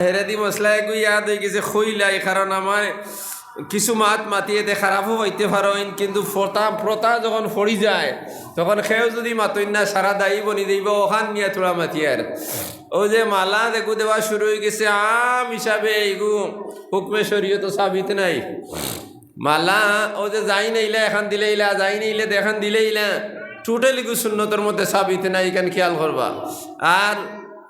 হেরেদি মশলা একু ইয়াদ হয়ে গেছে খইলাই, কারণ আমার কিছু মাত মাতিয়েতে খারাপও হইতে পারেন, কিন্তু প্রতা যখন ফড়ি যায় তখন সেও যদি মাতই না সারা দায়ী বনি দিব ওখান নিয়ে তোরা মাতিয়ার। ও যে মালা দেখু দেওয়া শুরু হয়ে গেছে আম হিসাবে এইগু হুকমে শরীয়ত সাবিত নাই। মালা ও যে যাই নাইলা এখান দিলেইলা, যাই নাইলে দেখান দিলেইলা, টোটালি গু সুন্নতর মধ্যে সাবিত নাই, এখান খেয়াল করবা। আর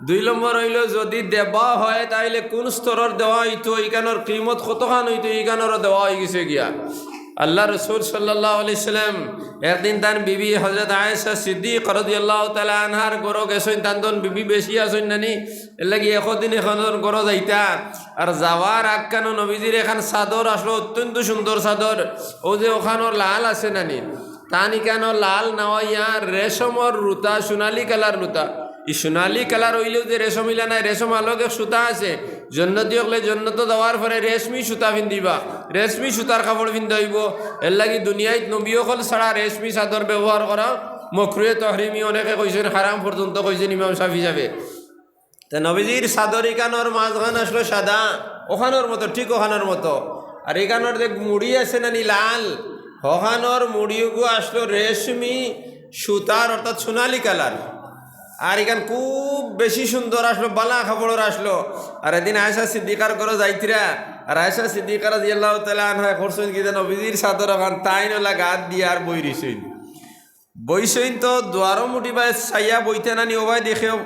2 নম্বর হইল যদি দেওয়া হয় তাইলে কোন স্তরের দেওয়া হইতো, এইখানোর কিমত কতখান হইতো, এইখানোরও দেওয়া হয়ে গেছে গিয়া। আল্লাহ রসুল সাল্লাল্লাহু আলাইহি সাল্লাম একদিন তার বিবি হযরত আয়েশা সিদ্দিক রাদিয়াল্লাহু তাআলা আনহার গরো গেছেন, তান বিবি বেশি আসেন নানি, এর লাগি একদিন এখানোর গরো যাইতা। আর যাওয়ার আগখানো নবীজির এখান চাদর আসলো, অত্যন্ত সুন্দর চাদর। ও যে ওখানোর লাল আছে নানি, তান ইখানোর লাল নাওয়াইয়া রেশমর রুতা, সোনালি কালার রুতা। এই সোনালি কালার হইলেও যে রেশম ইলা নাই, রেশম আলোকে সুতা আছে। জন্নতি হলে জন্নত দেওয়ার পরে রেশমি সুতা পিন্ধিবা, রেশমি সুতার কাপড় পিন্ধা হইব। এর লাগি দুনিয়ায় নবী হল ছাড়া রেশমি চাদর ব্যবহার করা মকরুহে তহরিমি, অনেকে কইছেন হারাম পর্যন্ত কইছেন ইমাম শাফি যাবে। তা নবীজির চাদর ইকানোর মাঝখান আসলো সাদা, ওখানোর মতো, ঠিক ওখানোর মতো। আর এখানোর যে মুড়ি আছে নানি লাল, ওখানোর মুড়িগু আসলো রেশমি সুতার, অর্থাৎ সোনালি কালার। আর এখান খুব বেশি সুন্দর আসলো, বালা খাবড়র আসলো। আর এদিন আয়েশা সিদ্দিকার করে যাইতিরা, আর আয়েশা সিদ্দিকার রাদিয়াল্লাহু তাআলা আনহা করছেন কি যেন নবীজির চাদর ওখান তাই নলা গাত দিয়ে আর বইসইন তো দুয়ারো মুটি বাই চাইয়া বইতে নানি ওবাই দেখেও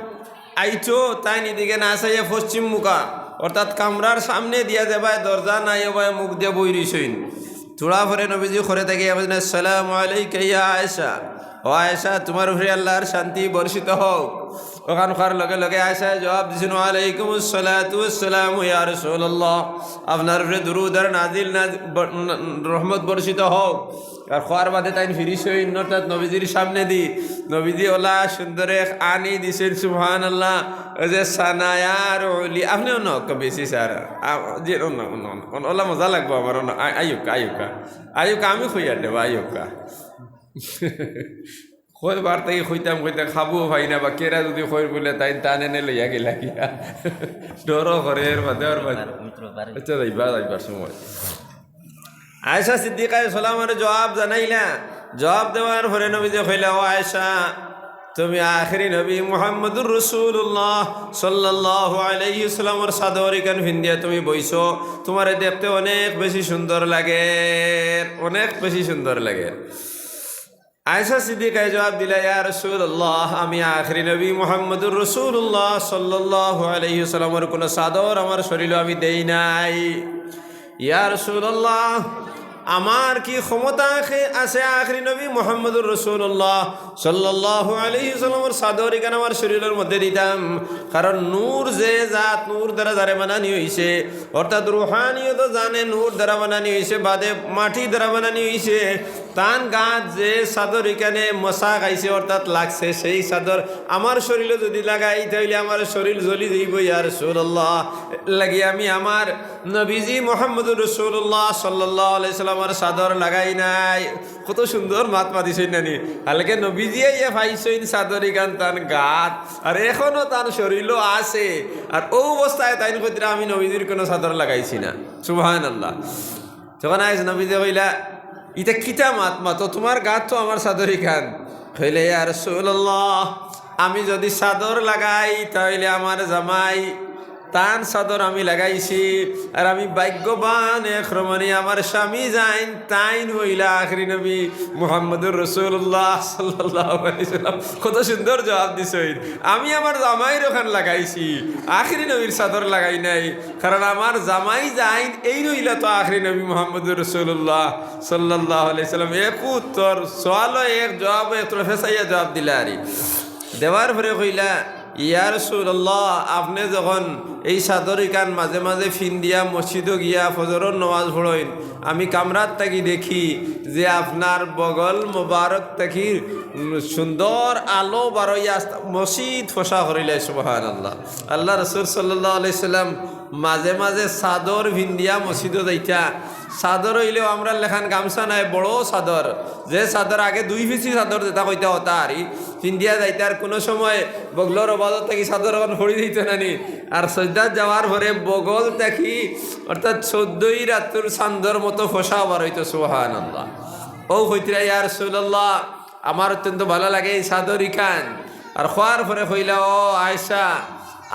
আইছো, তাই নিদিকে না চাইয়া পশ্চিম মুখা, অর্থাৎ কামরার সামনে দিয়া যাবায়, দরজা নাই ওবাই মুখ দিয়ে বইরিসইন। থোড়া পরে নবীজি করে থাকে, আসসালামু আলাইকা ইয়া আয়েশা, ও আয়েশা তোমার উপরে আল্লাহর শান্তি বর্ষিত হোক। ওখান খার লগে লগে আয়েশা জবাব দিছেন, ওয়ালাইকুম আসসালাতু ওয়াসসালামু ইয়া রাসূলুল্লাহ, আপনার উপরে দুরূদ আর নাজিল রহমত বর্ষিত হোক। আর খোয়ার বাদে তাই ফিরিসইন, অর্থাৎ নবীজির সামনে দি নবীজি ওলা সুন্দরে আনি দিছেন, সুবহানাল্লাহ। ওই যে সানায়ার ওলি আপনিও ন বেশি স্যার যে ওলা মজা লাগবো আমার। আয়ুকা আয়ুকা আয়ুকা আমি খুঁয়ার দেবো আয়ুকা কয়বার তাই খুঁজতাম খাবো ভাই না, বা কেরা যদি খৈর বলে তাই টানে নে লইয়া গেলা গিয়া ডরও করে এর বাদে আর আচ্ছা যাইবার সময় আয়েশা সিদ্দিকা সালামের জবাব জানাইলা। জবাব দেওয়ার পরে নবী যে কইলা, ও আয়েশা তুমি আখিরি নবী মুহাম্মদুর রাসূলুল্লাহ সাল্লাল্লাহু আলাইহি ওয়াসাল্লামের চাদর ইখান ভিন্দিয়া তুমি বইছো, তোমারে দেখতে অনেক বেশি সুন্দর লাগে, অনেক বেশি সুন্দর লাগে। আয়েশা সিদ্দিকায় জবাব দিলা, ইয়া রাসূলুল্লাহ আমি আখিরি নবী মুহাম্মদুর রাসূলুল্লাহ সাল্লাল্লাহু আলাইহি ওয়াসাল্লামের কোনো চাদর আমার শরীরে আমি দেই নাই। ইয়া রাসূলুল্লাহ আমার কি ক্ষমতা আছে আখিরি নবী মুহাম্মদুর রাসূলুল্লাহ সাল্লাল্লাহু আলাইহি ওয়াসাল্লামের চাদর ইখান আমার শরীরের মধ্যে দিতাম? কারণ নূর যে জাত, নূর দ্বারা যারে বানানি হইছে, অর্থাৎ রুহানিয়ত জানে নূর দ্বারা বানানি হইছে, বাদে মাটি দ্বারা বানানি হইছে। তান গাছ যে চাদর এখানে মশা খাইছে, অর্থাৎ লাগছে, সেই চাদর আমার শরীরে যদি লাগাই তাইলে আমার শরীর জ্বলি যাইব। ইয়া রাসূলুল্লাহ লাগি আমি আমার নবীজি মুহাম্মদুর রাসূলুল্লাহ সাল্লাল্লাহু আলাইহি সাল্লামের চাদর লাগাই নাই। কত সুন্দর মাত মাতিছেন নানি, হালকে নবীজি ইয়া পাইছেন চাদর এখান তান গাত, আর এখনো তার শরীরও আছে। আর ও অবস্থায় তাই কইরা আমি নবীজির কোনো চাদর লাগাইছি না। সুবহানাল্লাহ। যখন আইস নবীজি কইলা, ইটা কিতা মাত তো তোমার গাত তো আমার চাদরই খান। হইলে ইয়া রাসূলুল্লাহ আমি যদি চাদর লাগাই তাহলে আমার জামাই তান চাদর আমি লাগাইছি, আর আমি ভাগ্যবান এক রমণী আমার স্বামী যাইন তাইন হইলা আখিরি নবী মুহাম্মদুর রাসূলুল্লাহ সাল্লাল্লাহু আলাইহি ওয়াসাল্লাম। কত সুন্দর জবাব দিছেন, আমি আমার জামাইর ওখান লাগাইছি, আখিরি নবীর চাদর লাগাই নাই। কারণ আমার জামাই যাইন এই রইলা তো আখিরি নবী মুহাম্মদুর রাসূলুল্লাহ সাল্লাল্লাহু আলাইহি ওয়াসাল্লাম। এক উত্তর সওয়াল এক জবাব, এক ফেসাইয়া জবাব দিলা। আরে দেওয়ার পরে কইলা, ইয়া রাসূলুল্লাহ আপনি যখন এই চাদর ইখান মাঝে মাঝে ফিন্দিয়া মসজিদে গিয়া ফজরের নামাজ পড়েন, আমি কামরাত থাকি দেখি যে আপনার বগল মোবারক থাকি সুন্দর আলো বারইয়া মসজিদ ফসা করিলে। সুবহানাল্লাহ। আল্লাহ রাসূল সাল্লাল্লাহু আলাইহি সাল্লাম মাঝে মাঝে চাদর ভিন্দিয়া মসজিদে যাইতা, চাদর হইলেও আমরা লেখান গামছা নাই, বড় চাদর, যে চাদর আগে 2 পিসি চাদর যেটা কইতে হতা আর ইন্ডিয়া যাইতে আর কোনো সময় বগলর অবাদত থেকে চাদর এখন ফড়ি দিত নানি। আর সজ্জাত যাওয়ার পরে বগল থাকি অর্থাৎ 14ই রাত্র চান্দর মতো ফসা আবার হইতো। সুবহানাল্লাহ। ও হইতরা ইয়া রাসূলুল্লাহ, আমার অত্যন্ত ভালো লাগে এই চাদর ইখান। আর খোয়ার পরে কইলা, ও আয়েশা,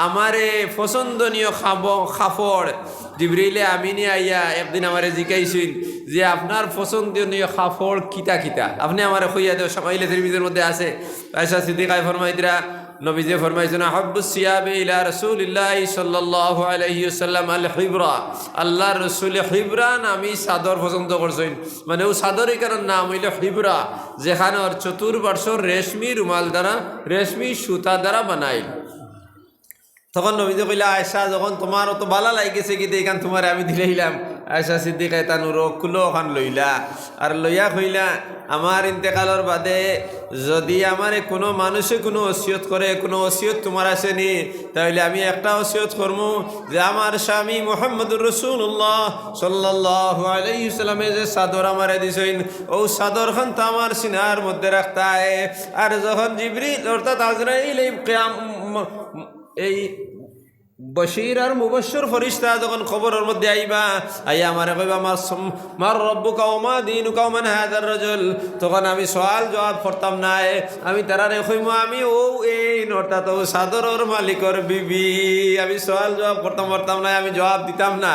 আমারে পছন্দনীয় কাপড় জিবরিলে আমিনি আইয়া একদিন আমারে জিজ্ঞাইছেন যে আপনার পছন্দনীয় কাপড় কিতা কিতা, আপনি আমারে কইয়া দেও। সকাইলে তিরমিজির মধ্যে আছে। আয়েশা সিদ্দিকায় ফরমাইতরা, নবীজি ফরমাইছেন, হাব্বুস সিয়াবে ইলা রাসূলিল্লাহি সাল্লাল্লাহু আলাইহি ওয়াসাল্লাম আল হিবরা, আল্লাহর রাসূল হিবরা নামি চাদর পছন্দ করছেন। মানে ও চাদরের কারণ নাম হইল হিবরা, যেখানে ওর চতুর্পার্শ্ব রেশমি রুমাল দ্বারা, রেশমি সুতা দ্বারা বানাইল। তখন নবীজি কইলা, আয়েশা যখন তোমার অত ভালো লাগিছে কি দেখান তোমার আমি দিলাইলাম। আয়েশা সিদ্দিকা তানুর কুলো ওখান লইলা আর লইয়া কইলা, আমার ইন্তেকালের বাদে যদি আমার কোনো মানুষে কোনো ওসিয়ত করে, কোনো ওসিয়ত তোমার আসেনি, তাহলে আমি একটা ওসিয়ত করবো যে আমার স্বামী মুহাম্মদুর রাসূলুল্লাহ সাল্লাল্লাহু আলাইহি ওয়াসাল্লামে যে চাদর আমারে দিছেন, ও চাদর খান তো আমার সিনার মধ্যে রাখতায়। আর যখন জিবরিল অর্থাৎ আজরাইল এই বশীর আর মুবশশির ফেরেশতা যখন খবরের মধ্যে আইবা, আইয়া আমারে কইবা মার রব্বুকা ওয়া মা দীনুকা ওয়া মান হাযার রাজুল, তখন আমি সওয়াল জবাব করতাম না। আমি তারারে কইমু আমি ও এই অর্থাৎ ও চাদরের মালিকর বিবি। আমি সওয়াল জবাব করতাম না, আমি জবাব দিতাম না।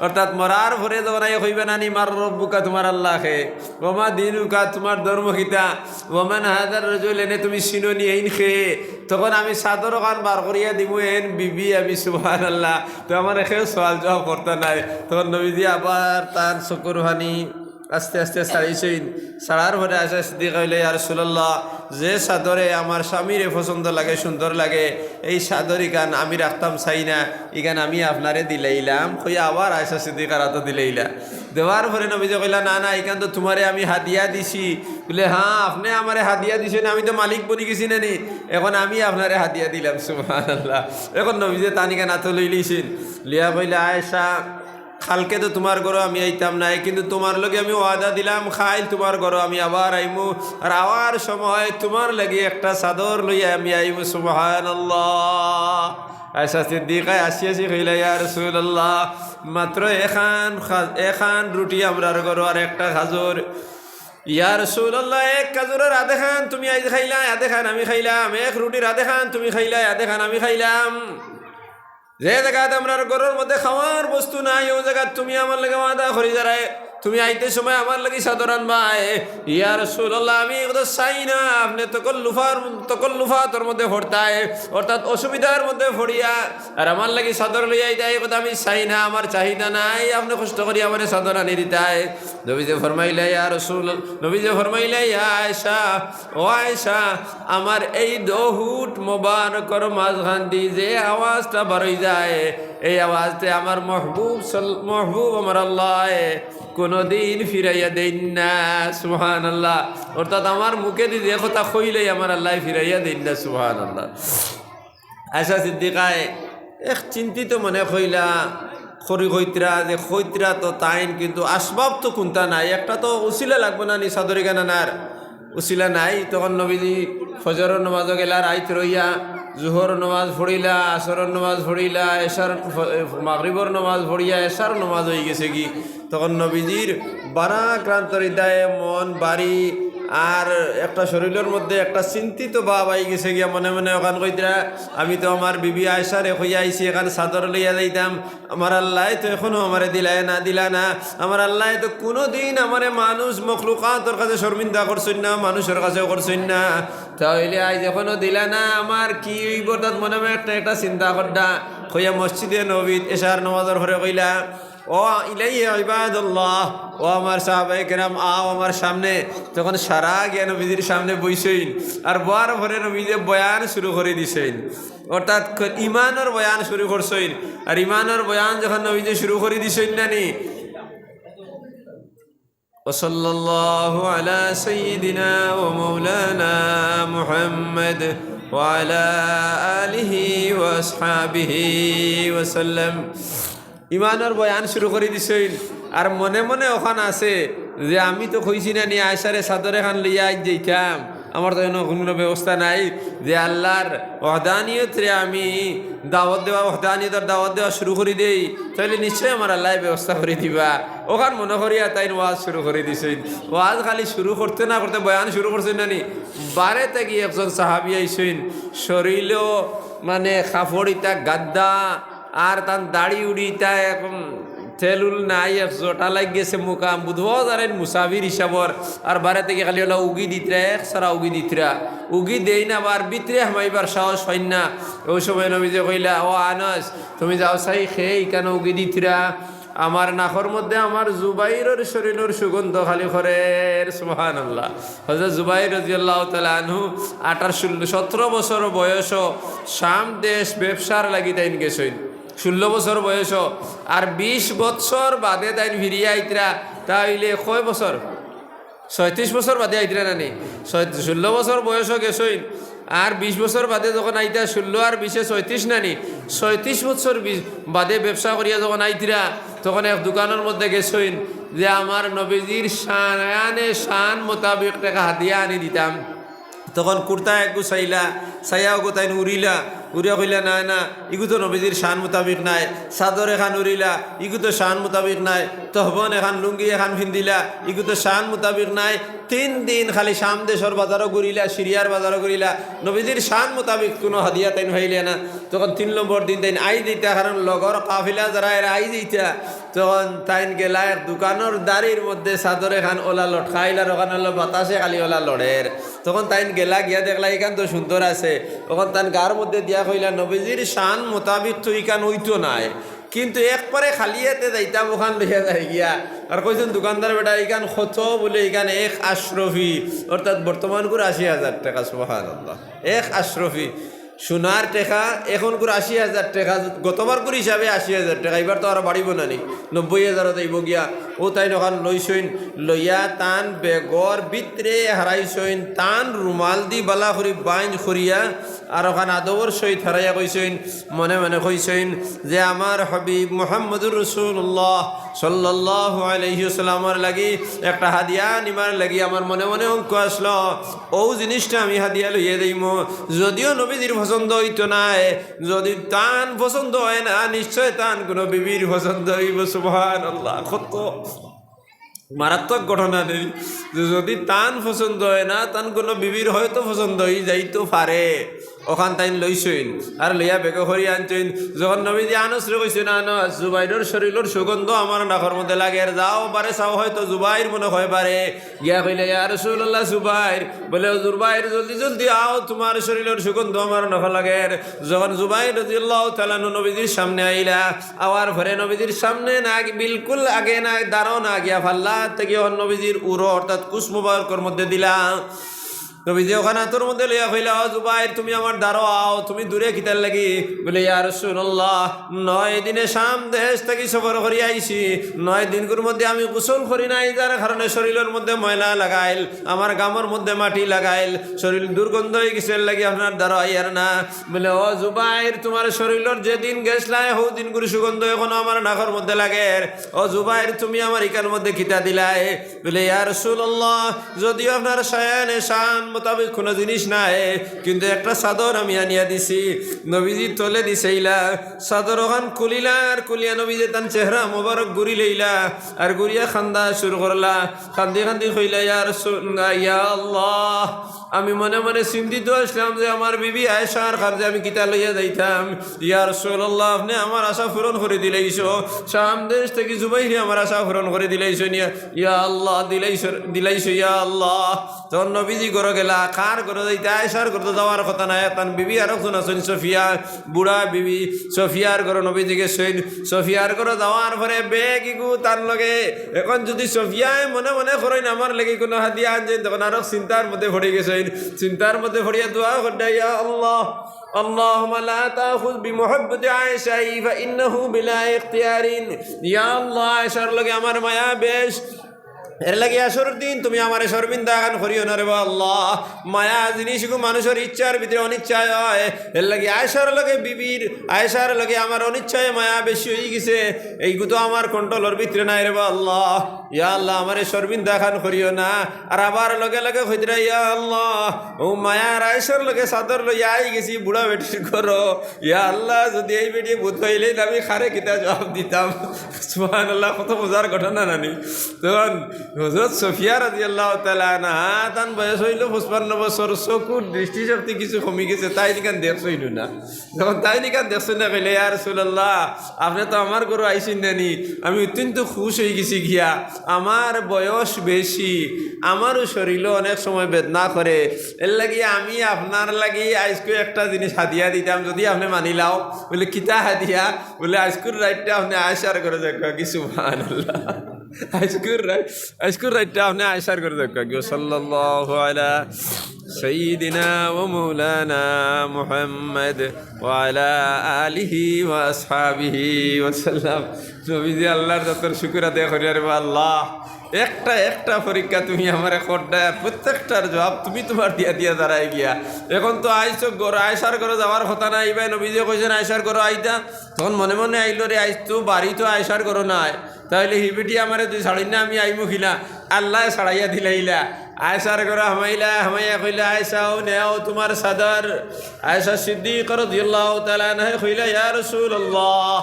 অর্থাৎ মরার পরে যখন আইয়া কইবে নানি মার রব্বুকা তোমার আল্লাহকে, ওয়া মা দীনুকা তোমার ধর্ম কিতা, ওয়া মান হাযার রাজুল এনে তুমি চিননি এইন খে, তখন আমি চাদর কান বার করিয়া দিব এন বিবি আমি। সুবহানাল্লাহ। তো আমার এখেও সওয়াল জবাব করতে নাই। তখন নবীজি আবার তার চকুর পানি আস্তে আস্তে ছাড়িয়েছেন। ছাড়ার পরে আয়েশা সিদ্দিকা কইলে, ইয়া রাসূলুল্লাহ, যে চাদরে আমার স্বামীরে পছন্দ লাগে, সুন্দর লাগে, এই চাদর ইখান আমি রাখতাম চাই না, ইখান আমি আপনারে দিলাইলাম। কইয়া আবার আয়েশা সিদ্দিকার হাতে দিলাইলা। দেওয়ার পরে নবীজি কইলা, না না, ইখান তো তোমারে আমি হাদিয়া দিছি। বলে, হ্যাঁ আপনি আমারে হাদিয়া দিছেন, আমি তো মালিক বনি গেছি নানি, এখন আমি আপনারে হাদিয়া দিলাম। সুবহানাল্লাহ। এখন নবীজি তানিকা নাতো লই লইছেন। লিয়া কইলা, আয়েশা, কালকে তো তোমার ঘরে আমি আইতাম নাই, কিন্তু তোমার লগে আমি ওয়াদা দিলাম খাইল তোমার ঘরে আমি আবার আইমু, আর আওয়ার সময় তোমার লাগি একটা চাদর লইয়া আমি আইমু। সুবহানাল্লাহ। আয়েশা সিদ্দিকা আসি কইলা, ইয়া রাসূলুল্লাহ, মাত্র এখান রুটি আমরার ঘরে আর একটা খাজুর। ইয়া রাসূলুল্লাহ, এক খাজুরের আধে খান তুমি আইজ খাইলা, আধে খান আমি খাইলাম। এক রুটির আধে খান তুমি খাইলা, আধে খান আমি খাইলাম। যে জায়গাতে আমরা ঘরের মধ্যে খাওয়ার বস্তু নাই, ও জায়গা তুমি আমার লাগে ওয়াদা করি যারায় তুমি আইতে সময় আমার লাগি চাদর আনবাই। ইয়া রাসূলুল্লাহ, আমি এগুলো চাই না। আপনি তকল্লুফাতের মধ্যে পড়তায়, অর্থাৎ অসুবিধার মধ্যে পড়িয়া আর আমার লাগি চাদর লইয়া আইতা, এই কথা আমি চাই না, আমার চাহিদা নাই। আপনি কষ্ট করি আমার চাদর আনি দিতায়। নবীজি ফরমাইলে, ইয়া রাসূলুল্লাহ, নবীজি ফরমাইলে, ইয়া আয়েশা, ও আয়েশা, আমার এই দহুট মোবারকর মাঝখান দিয়ে যে আওয়াজটা বারই যায়, এই আওয়াজতে আমার মহবুব আমার আল্লাহ কোনদিন ফিরাইয়া দেন না। সুবহানাল্লাহ। অর্থাৎ আমার মুখে দিয়ে যে কথা কইলেই আমার আল্লাহ ফিরাইয়া দেন না। সুবহানাল্লাহ। আয়েশা সিদ্দিকায় এক চিন্তিত মনে কইলা, খৈতরা যে খৈতরা তো তাইন, কিন্তু আসবাব তো কোনটা নাই, একটা তো উসিলা লাগবে না নি চাদরি কানানার, উসিলা নাই। তখন নবীজি ফজরের নামাজও গেলার আইত রইয়া, জোহর নমাজ পড়িলা, আসরের নমাজ পড়িলা, এশার মাগরিবর নমাজ পড়িয়া এশার নমাজ হয়ে গেছে কি। তখন নবীজির বারাক্রান্ত হৃদয়ে মন বাড়ি আর একটা শরীরের মধ্যে একটা চিন্তিত ভাব আই গেছে গিয়া। মনে মনে ওখান কইতরা, আমি তো আমার বিবি আয়েশারে হইয়া আইছি, এখানে চাদর লইয়া যাইতাম, আমার আল্লাহ তো এখনো আমারে দিলা না। আমার আল্লাহ তো কোনোদিন আমারে মানুষ মখলুকাতের কাছে শর্মিন্দা করছেন না, মানুষের কাছেও করছেন না, তাহলে আজ এখনো দিলা না, আমার কি বর্তাত মনে মনে একটা চিন্তা করডা। হইয়া মসজিদে নবীত এশার নামাজের ঘরে কইলা, ও ইলাইহি ইবাদুল্লাহ, ও আমার সাহাবায়ে কেরাম, আও আমার সামনে। তখন সারা গিয়া নবীজির সামনে বইছেন, আর বয়ার পরে নবীজি বয়ান শুরু করে দিছেন, অর্থাৎ ইমানের বয়ান শুরু করছেন। আর ইমানের বয়ান যখন নবীজি শুরু করে দিছেন নানি, ওয়াসাল্লাল্লাহু আলা সাইয়্যিদিনা ওয়া মাওলানা মুহাম্মদ ওয়া আলা আলিহি ওয়া আসহাবিহি ওয়া সাল্লাম। ইমানের বয়ান শুরু করে দিছেন আর মনে মনে ওখান আছে যে আমি তো কইছি না নিয়ে আয়সারে চাদর এখান লইয়া আজ যেতাম আমার তো কোনো ব্যবস্থা নাই যে আল্লাহর ওহদানিয়তরে আমি ওহদানিয়তের দাওয়াত দেওয়া শুরু করে দেই তাহলে নিশ্চয়ই আমার আল্লাহ ব্যবস্থা করে দিবা ওখান মনে করিয়া তাই ওয়াজ শুরু করে দিছেন ওয়াজ খালি শুরু করতে না করতে বয়ান শুরু করছেন না নি বারে থেকে একজন সাহাবি আইসেন শরীরেও মানে কাপড় ইটা গাদ্দা আর তার দাড়ি উড়িটা এখন তেলুল নাই জোটা লাগ গেছে মুকাম বুধবাও জানেন মুসাফির হিসাবর আর বারে থেকে খালি হলো উগি দিতরা এক সারা উগি দিতরা উগি দেই না বার বিতরে হামাইবার সাহস হয় না ওই সময় নবী যে কইলা ও আনস তুমি যাও চাই খেয়ে কেন উগি দিতরা আমার নাখর মধ্যে আমার জুবাইরের শরীরের সুগন্ধ খালি করের সুবহানাল্লাহ হযরত জুবাইর রাদিয়াল্লাহু তাআলা আনহু 17 বছর বয়স শাম দেশ ব্যবসার লাগি তাইন গেছেন 16 বছর বয়স আর 20 বছর বাদে তাইন ফিরিয়া আইতরা তাইলে কয় বছর 37 বছর বাদে আইতরা নানি 16 বছর বয়স গেছেন আর 20 বছর বাদে যখন আইতা 16 আর 20 36 নানি 37 বছর বাদে ব্যবসা করিয়া যখন আইতরা তখন এক দোকানের মধ্যে গেছেন যে আমার নবীজির শান মোতাবেক টাকা হাতিয়া আনি দিতাম তখন কুর্তা একগু চাইলা চাইয়াও গোতাইন উড়িলা উড়িয়া কইলা না না ইগু তো নবীজির শান মোতাবিক নাই চাদর এখান উড়িলা ইগু তো শান মোতাবিক নাই তহবন এখান লুঙ্গি এখান ফিন্দিলা ইগু তো শান মোতাবিক নাই 3 দিন খালি শাম দেশর বাজারও ঘুরিলা সিরিয়ার বাজারও ঘুরিলা নবীজির শান মোতাবিক কোনো হাদিয়া তাইন হইলে না তখন 3 নম্বর দিন তাইন আই দিতা কারণ লগর কাফিলা যারা এরা আই দিতা তখন তাইন গেলা এক দোকানের দাড়ির মধ্যে চাদর এখান ওলা লটকাইলার ওখানে হলো বাতাসে খালি ওলা লড়ের তখন তাইন গেলা গিয়া দেখলা এখান তো সুন্দর আছে তখন তান গার মধ্যে দিয়া কইলা নবীজির শান মোতাবিক তো ইকান হইতো নাই কিন্তু একবারে খালিয়াতে যাইতাম ওখান লইয়া যাই গিয়া আর কইছেন দোকানদার বেটা ইকান কত বলে ইকান এক আশরফি অর্থাৎ বর্তমান করে 80,000 টাকা সুবহানাল্লাহ এক আশরফি সোনার টাকা এখন করে 80,000 টাকা গতবার করে হিসাবে 80,000 টাকা এবার তো আর বাড়িব না নি 90,000 যাইব গিয়া ও তাই নখান লইসইন লইয়া তান বেগর ভিতরে হারাইসইন তান রুমাল দি বালা করি বাইন করিয়া আর ওখান আদবর সহিত হারাইয়া কইসইন মনে মনে কইসইন যে আমার হাবিব মুহাম্মদুর রাসূলুল্লাহ সাল্লাল্লাহু আলাইহি ওয়াসাল্লামের লাগি একটা হাদিয়া নিমার লাগি আমার মনে মনে অঙ্ক আসলো ও জিনিসটা আমি হাদিয়া লইয়া দেইমো যদিও নবীজির পছন্দ হইতো না যদি তান পছন্দ হয় না নিশ্চয় তান কোনো বিবির পছন্দ হইব সুবহানাল্লাহ কত মারাত্মক ঘটনা নেই যদি তান পছন্দ হয় না তান কোনো বিবির হয়তো পছন্দ হয়ে যাইতো পারে ওখান তাইন লইসইন আর লইয়া বেগে করি আনছেন যখন নবীজি আনসরে কইছেন আনস জুবাইরের শরীরের সুগন্ধ আমার নাকের মধ্যে লাগে আর যাও বারে চাও হয়তো জুবাইর মনে হয় পারে গিয়া কইলে ইয়া রাসূলুল্লাহ জুবাইর বলে জুবাইর জলদি জলদি আও তোমার শরীরের সুগন্ধ আমার নাকে লাগে যখন জুবাইর রাদিয়াল্লাহু তাআলা নবীজির সামনে আইলা আওয়ার ঘরে নবীজির সামনে না বিলকুল আগে না দাঁড়াও না গিয়া ফাল্লা থেকে নবীজির উরো অর্থাৎ কুস মুবারকের মধ্যে দিলা নবীজি ওখানে তোর মধ্যে লইয়া কইলা জুবাইর তুমি আমার দ্বারো আও তুমি দূরে কিতার লাগি বলে ইয়া রাসূলুল্লাহ 9 দিনে শাম দেশ থেকে সফর করি আইছি 9 দিনগুলোর মধ্যে আমি গোসল করি নাই যার কারণে শরীরের মধ্যে ময়লা লাগাইল আমার গামর মধ্যে মাটি লাগাইল শরীর দুর্গন্ধ হয়ে গেছে লাগি আপনার দ্বারো আইয়ার না বলে ও জুবাইর তোমার শরীরের যে দিন গেছলাই হো দিনগুলো সুগন্ধ এখন আমার নাকের মধ্যে লাগে ও জুবাইর তুমি আমার ইকার মধ্যে কিতা দিলাই বলে ইয়া রাসূলুল্লাহ যদিও আপনার শান মোতাবেক কোনো জিনিস নাই কিন্তু একটা চাদর আমি আনিয়া দিছি নবীজি তলে দিছেইলা চাদর ওখান খুলিলা আর খুলিয়া নবীজি তার চেহারা মোবারক ঘুরি লইলা আর ঘুরিয়া খান্দা শুরু করলা খান্দি খান্দি কইলা ইয়া আল্লাহ আমি মনে মনে চিন্তিত আসলাম যে আমার বিবি আয়েশার কাছে আমি কিতা লইয়া যাইতাম ইয়া রাসূলুল্লাহ আপনি আমার আশা পূরণ করে দিলাইছো শাম দেশ থেকে জুবাইর আমার আশা পূরণ করে দিলাইছো ইয়া আল্লাহ দিলাইছো ইয়া আল্লাহ তখন নবীজি ঘরে গেলা কার ঘরে যাইতে আয়েশার ঘরে যাওয়ার কথা নাই তার বিবি আর একজন আছেন সফিয়া বুড়া বিবি সফিয়ার ঘরে নবীজি গেছেন সফিয়ার ঘরে যাওয়ার পরে বেগিগু তার লগে এখন যদি সফিয়ায় মনে মনে করেন আমার লেগে কোনো হাদিয়া আনছেন তখন আরো চিন্তার মধ্যে পড়ে গেছেন চিন্তার মধ্যে পড়িয়া দোয়া করতে ইয়া আল্লাহ اللهم لا تأخذ بمحبة عائشة فإنه بلا اختيار يا الله عائشার লগে আমার মায়া বেশ এর লাগে আসর দিন তুমি আমার শর্মিন্দা খান করিও না রে আল্লাহ। মায়া জিনিস মানুষের ইচ্ছার ভিতরে অনিচ্ছায় হয়। এর লাগে আয়সার লগে বিবির আয়সার লগে আমার অনিচ্ছায় মায়া বেশি হয়ে গেছে, এইগুলো আমার কন্ট্রোলের ভিতরে নাই রে আল্লাহ। ইয়া আল্লাহ আমার শর্মিন্দা খান করিও না। আর আবার লগে লগে হইতে ইয়া আল্লাহ ও মায়ার আয়সার লগে চাদর লইয়া আই গেছি বুড়া বেটির করো। ইয়া আল্লাহ যদি এই বেটি ভূত হইলেই আমি খারে কিতা জবাব দিতাম। সুবহানাল্লাহ, কত মজার ঘটনা নানি। তখন হযরত সফিয়া রাদিয়াল্লাহু তাআলা আনহা তার বয়স হইল 55 বছর, চকুর দৃষ্টিশক্তি কিছু কমে গেছে, তাই নিকান দেখছইল না। যখন তাই নিকান দেখছ না কইলে ইয়া রাসূলুল্লাহ আপনি তো আমার ঘরে আইসেন নানি, আমি অত্যন্ত খুশ হয়ে গেছি গিয়া। আমার বয়স বেশি, আমারও শরীরও অনেক সময় বেদনা করে, এর লাগি আমি আপনার লাগি আজকে একটা জিনিস হাদিয়া দিতাম যদি আপনি মানিলাও। বলে কিতা হাদিয়া? বলে আজকুর রাইটটা আপনি আয়সার করে দেখা কি। সুবহানাল্লাহ, আজকুর রাইটটা আপনি আয়সার করে দেখা কি। সাল্লাল্লাহু আলা সাইয়্যিদিনা ওয়া মাওলানা মুহাম্মদ ওয়া আলা আলিহি ওয়া আসহাবিহি ওয়া সাল্লাম। নবীজি আল্লাহর যত শুকর আদায় করি রে আল্লাহ। একটা একটা পরীক্ষা তুমি আমার করডায়, প্রত্যেকটার জবাব তুমি তোমার দিয়া দাঁড়াই গিয়া। এখন তো আইসো ঘর আয়সার ঘরে যাওয়ার কথা না, এইবার নবীজি কইছেন আয়সার ঘরে আইতা। তখন মনে মনে আইলো রে আইস তো বাড়ি তো আয়সার ঘরে নাই, তাহলে হিবিটি আমার তুই ছাড়ি না আমি আইমু খিলা। আল্লাহ ছাড়াইয়া দিলাইলা আয়সার ঘরে হামাইয়া কইলা আয়সাও নেও তোমার সাদর। আয়সা সিদ্দিক রাদিয়াল্লাহু তাআলা আনহা কইলা ইয়া রাসূলুল্লাহ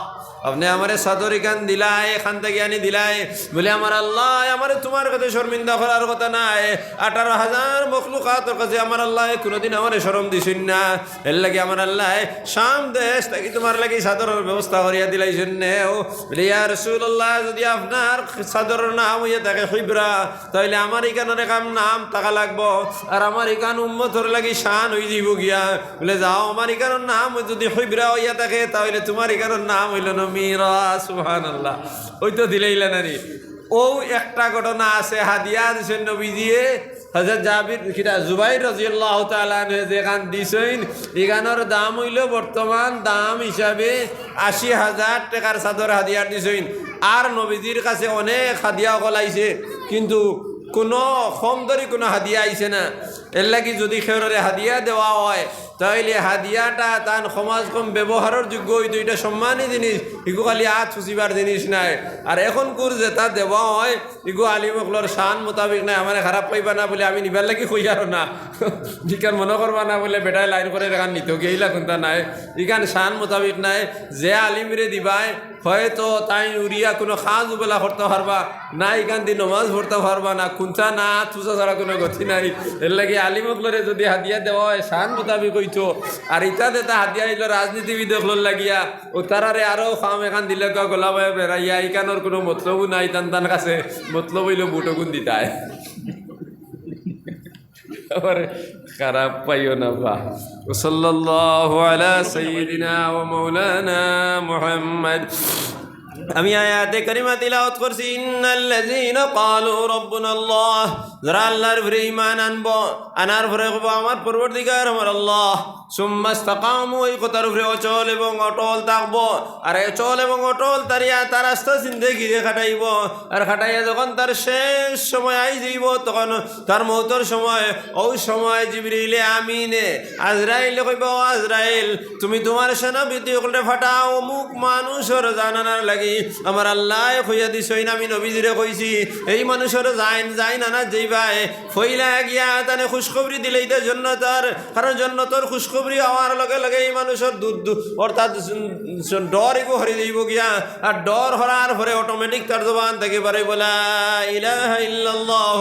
আপনি আমারে সাদর এখান দিলাই, এখান থেকে আনি দিলাই। বলে আমার আল্লাহ আমারে তোমার কাছে শর্মিন্দা করার কথা নাই। 18,000 মখলুকাতের কাছে আমার আল্লাহ কোনোদিন আমারে শরম দিছেন না। এর লাগে আমার আল্লাহ শাম দেশ থেকে তোমার লাগি সাদরের ব্যবস্থা করিয়া দিলাইছেন নেও। বলে ইয়া রাসূলুল্লাহ যদি আপনার সাদরের নাম হইয়া থাকে খিবরা, তাহলে আমার এখানের কাম নাম টাকা লাগবো, আর আমার এখান উম্মতর লাগি শান হয়ে যাব গিয়া। বলে যাও আমার এখানের নাম যদি খিবরা হইয়া থাকে তাহলে তোমার এখানের নাম হইল না মীরা। সুবহানাল্লাহ, ওই তো দিলেইলা নানি। ও একটা ঘটনা আছে হাদিয়া দিছেন নবীজিয়ে হযরত জাবির জুবাইর রাদিয়াল্লাহু তাআলা যেখান দিছেন এখানের দাম হইল বর্তমান দাম হিসাবে 80,000 টাকার চাদর হাদিয়া দিছেন। আর নবীজির কাছে অনেক হাদিয়া গলাইছে, কিন্তু কোনো কম দরি কোনো হাদিয়া আইছে না। এর লাগি যদি খেউরে হাদিয়া দেওয়া হয় তাহলে হাদিয়াটা তার সমাজ কম ব্যবহারের যোগ্য হইতো, এটা সম্মানী জিনিস, ইগো খালি হাত খুঁচিবার জিনিস নাই। আর এখন কোর যেটা দেওয়া হয় ইগো আলিমকলর শান মোতাবিক নাই। আমার খারাপ পাইবা না বলে আমি নিবার লাগি কই আর না, ইকান মনে করবা না বলে বেটায় লাইন করে এখান নিত গেইলা কোনটা নাই, ইকান শান মোতাবিক নাই। যে আলিমরে দিবাই হয়তো তাই উড়িয়া কোনো খাজ উবেলা করতে পারবা না, এখান দিয়ে নমাজ পড়তে পারবা না, কুঞ্চা না তুষা ছাড়া কোনো গতি নাই। এর লাগে আলিমকলরে যদি হাদিয়া দেওয়া হয় শান মোতাবিক হইতো। আর ইটা দেতা হাদিয়া হইল রাজনীতিবিদকলর লাগিয়া ও তারারে আরও খাম এখান দিলে গোলাপ বেড়াইয়া ইকানোর কোনো মতলবও নাই, টান টান কাছে মতলব হইল বুটগুন দিতায়। খারাপ পাইও না বা। সাল্লাল্লাহু আলা সাইয়্যিদিনা ওয়া মাওলানা মুহাম্মদ। আমি আয়াতে কারিমা তিলাওয়াত করছি ইন্নাল্লাযীনা ক্বালু রাব্বুনাল্লাহ, যারা আল্লাহর উপরে ঈমান আনবো, আনার পরে কইবো আমার পরবর্তীকার আমার আল্লাহ, সুম্মা ইসতাকামু, এই কথার উপরে অচল এবং অটল থাকবো। আর অচল এবং অটল তারিয়া তার আস্থা জিন্দেগি কাটাইব। আর কাটাইয়া যখন তার শেষ সময় আই যাইব তখন তার মৌতর সময়, ওই সময় জিবরিলে আমিনে আজরাইলে কইব আজরাইল তুমি তোমার সেনাপতি ওগুলো ফাটাও অমুক মানুষের জানানার লাগি আমার আল্লাহ কইয়া দিছই না, আমি নবীজিরে কইছি এই মানুষের যাই না যাইবাই ফইলা গিয়া তানে খুশখবরি দিলেই তো জন্নতর, কারণ জন্নতর খুশখবরি হওয়ার লগে লগে এই মানুষের অর্থাৎ ডর এগো হরে যাইব গিয়া। আর ডর হরার পরে অটোমেটিক তার জবান থেকে পারে বলা ইলাহা ইল্লাল্লাহ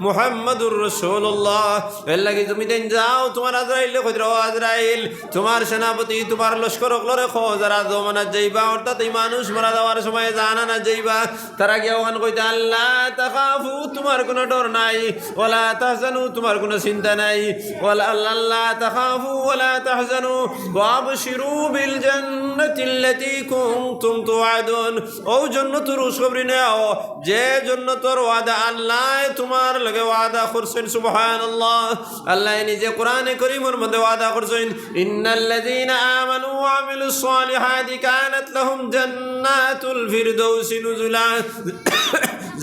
মুহাম্মাদুর রাসূলুল্লাহ। এর লাগি তুমি দেন যাও তোমার আজরাইল কই দাও, আজরাইল তোমার সেনাপতি তোমার লস্কর ওগুলোরে খো যারা জমানা যাইবা, অর্থাৎ এই মানুষ মারা যাওয়ার সময় জানা না যাইবা, তারা গিয়া ওখান কইতে আল্লাহ তাখাফু তোমার কোনো ডর নাই, ওয়ালা তাহজানু তোমার কোনো চিন্তা নাই, ওয়ালা আল্লাহ তাখাফু ওয়ালা তাহজানু ওয়া আবশিরু বিল জান্নাতিল্লাতী কুনতুম তুআদুন। ও জান্নাতের খুশখবরি নাও যে জান্নাতের ওয়াদা আল্লাহ তোমার লগে ওয়াদা করছেন। সুবহানাল্লাহ, আল্লাহ নিজে কোরআনে কারীমের মধ্যে ওয়াদা করছেন ইন্নাল্লাযীনা আমানু ওয়া আমিলুস সালিহাতি কানাত লাহুম জান্নাতুল ফিরদাউসি নুজুলা।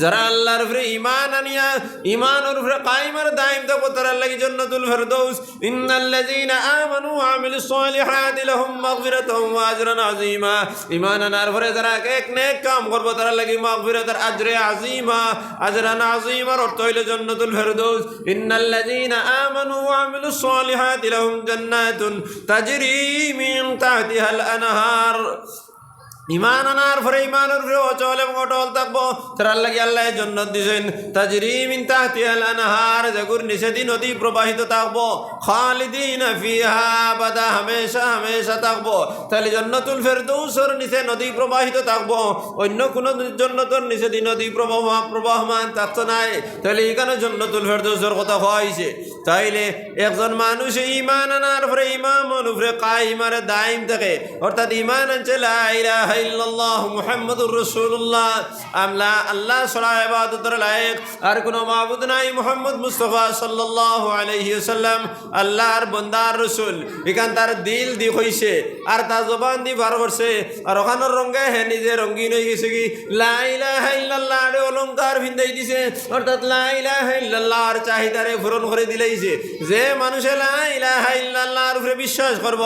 যারা আল্লাহর উপরে ঈমান আনিয়া ঈমানের উপরে কায়েম আর দায়েম থাকবো তারা লাগি জান্নাতুল ফেরদৌস ইন্নাল্লাযীনা আমানু ওয়া আমিলুস সালিহাতি লাহুম মাগফিরাতুন ওয়া আজরুন আযীমা ঈমান আনার পরে যারা এক নেক কাম করবো তারা লাগি মাগফিরাত আর আজরে আযীমা আজরান আযীমার অর্থ হইল জান্নাতুল ফেরদৌস ইন্নাল্লাযীনা আমানু ওয়া আমিলুস সালিহাতি লাহুম জান্নাতুন তাজরি মিন তাহতিহাল আনহার ঈমান আনার পরে ঈমানের উপরে অচল এবং অটল থাকবো তার লাগি আল্লাহ জান্নাত দিবেন তাজরি মিন তাহতিহাল আনহার জাগুর নিচে দিয়ে নদী প্রবাহিত থাকবো খালিদিনা ফিহা আবাদা হামেশা হামেশা থাকবো তাহলে জান্নাতুল ফেরদৌসের নিচে নদী প্রবাহিত থাকবো অন্য কোনো জান্নাতের নিচে দিয়ে নদী প্রবাহমান থাকতো নাই তাহলে এখানে জান্নাতুল ফেরদৌসের কথা হয়েছে তাইলে একজন মানুষ ঈমান আনার পরে ঈমানের উপরে কায়েম আর দায়েম থাকে অর্থাৎ ঈমান আনছে লা ইলাহা ইল্লাল্লাহ মুহাম্মাদুর রাসূলুল্লাহ আল্লাহ ছাড়া ইবাদতের লায়েক আর কোনো মাবুদ নাই মুহাম্মদ মুস্তাফা সাল্লাল্লাহু আলাইহি ওয়াসাল্লাম আল্লাহর বান্দার রাসূল এখান তার দিল দি হইছে আর তার জবান দি বার করছে আর ওখানের রঙে হে নিজে রঙিন হয়ে গেছে কি লা ইলাহা ইল্লাল্লাহ এর অলংকার ভিন্দাই দিছে অর্থাৎ লা ইলাহা ইল্লাল্লাহর চাহিদারে পূরণ করে দিলাইছে যে মানুষে লা ইলাহা ইল্লাল্লাহর উপরে বিশ্বাস করব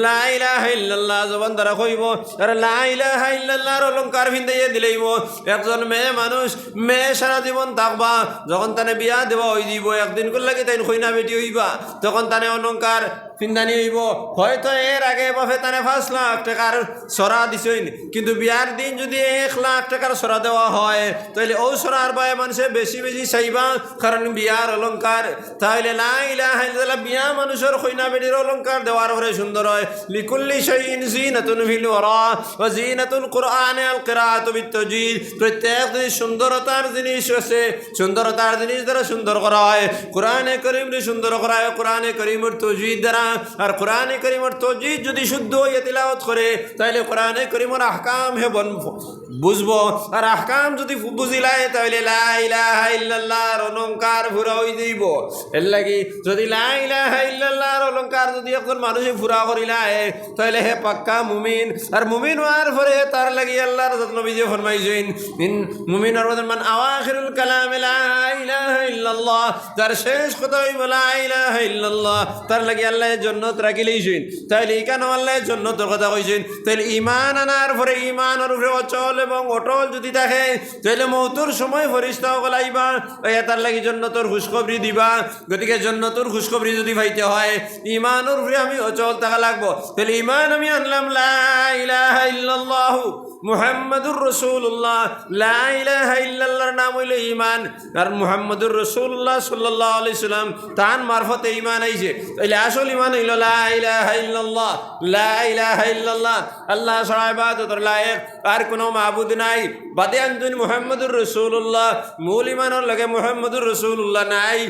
লা ইলাহা ইল্লাল্লাহ জবান দ্বারা কইব আর লা ইলাহা ইল্লাল্লাহর অলংকার ভিন্দাইয়ে দিলাইব একজন মেয়ে মানুষ মেয়ে সারা জীবন থাকবা যখন তানে বিয়া দেওয়া হয়ে দিব একদিন করে লাগে তাই কইনা বেটি হইবা তখন তানে অলংকার ফিন্দানি হইব হয়তো এর আগে বাপে তানে 5 লাখ টাকার সরা দিছেন কিন্তু বিয়ার দিন যদি 1 লাখ টাকার সরা দেওয়া হয় তাহলে ও সরার বায়ে মানুষে বেশি বেশি চাইবা কারণ বিয়ার অলংকার তাহলে লা ইলাহা ইল্লাল্লাহ বিয়া মানুষের কইনা বেটির অলংকার দেওয়ার পরে সুন্দর হয় লিকুল্লি শাইইন জিনাতুন ফিল ওয়ারা ওয়া জিনাতুল কুরআন আল কিরাআতু বিতাজওয়ীদ প্রত্যেক জিনিস সুন্দরতার জিনিস আছে সুন্দরতার জিনিস দ্বারা সুন্দর করা হয় কোরআনে কারীমে সুন্দর করা হয় কোরআনে কারীমের তাজওয়ীদ দ্বারা আর কোরআনে কারীমের তাজওয়ীদ যদি শুদ্ধ হয়ে তিলাওয়াত করে তাহলে কোরআনে কারীমের আহকাম হে বুঝবো আর আহকাম যদি বুঝিলায় তাহলে লা ইলাহা ইল্লাল্লাহর অলংকার পুরা হয়ে যাইব এর লাগি যদি লা ইলাহা ইল্লাল্লাহর অলংকার যদি একজন মানুষে পুরা করিলায় তাহলে হে পাক্কা মুমিন আর মুমিন হওয়ার পরে তার লাগি আল্লাহর নবীজি ফরমাইছেন মুমিনের মান আওয়াখিরুল কালাম লা ইলাহা ইল্লাল্লাহ তার শেষ কথা হইব লা ইলাহা ইল্লাল্লাহ তার লাগি আল্লাহ জান্নাত রাখিলেইছেন তাইলে এখানে আল্লাহ জান্নাতের কথা কইছেন তাইলে ঈমান আনার পরে ঈমানের উপরে অচল এবং অটল যদি থাকে তাহলে মওতের সময় ফেরেশতা সকল আইবা তার লাগি জান্নাতের খুশখবরি দিবা গতিকে জান্নাতের খুশখবরি যদি পাইতে হয় ঈমানের উপরে আমি অচল থাকা লাগবো তাহলে ঈমান আমি আনলাম লা ইলাহা ইল্লাল্লাহ মুহাম্মাদুর রাসূলুল্লাহ লা ইলাহা ইল্লাল্লাহর নাম হইল ঈমান আর মুহাম্মাদুর রাসূলুল্লাহ সাল্লাল্লাহু আলাইহি সাল্লাম তার মারফতে ঈমান আইছে তাইলে আসল ঈমান হইল লা ইলাহা ইল্লাল্লাহ লা ইলাহা ইল্লাল্লাহ আল্লাহ ছাড়া ইবাদতের লায়েক আর কোনো মাবুদ নাই বাদে আনতুন মুহাম্মাদুর রাসূলুল্লাহ মূল ঈমানের লগে মুহাম্মাদুর রাসূলুল্লাহ নাই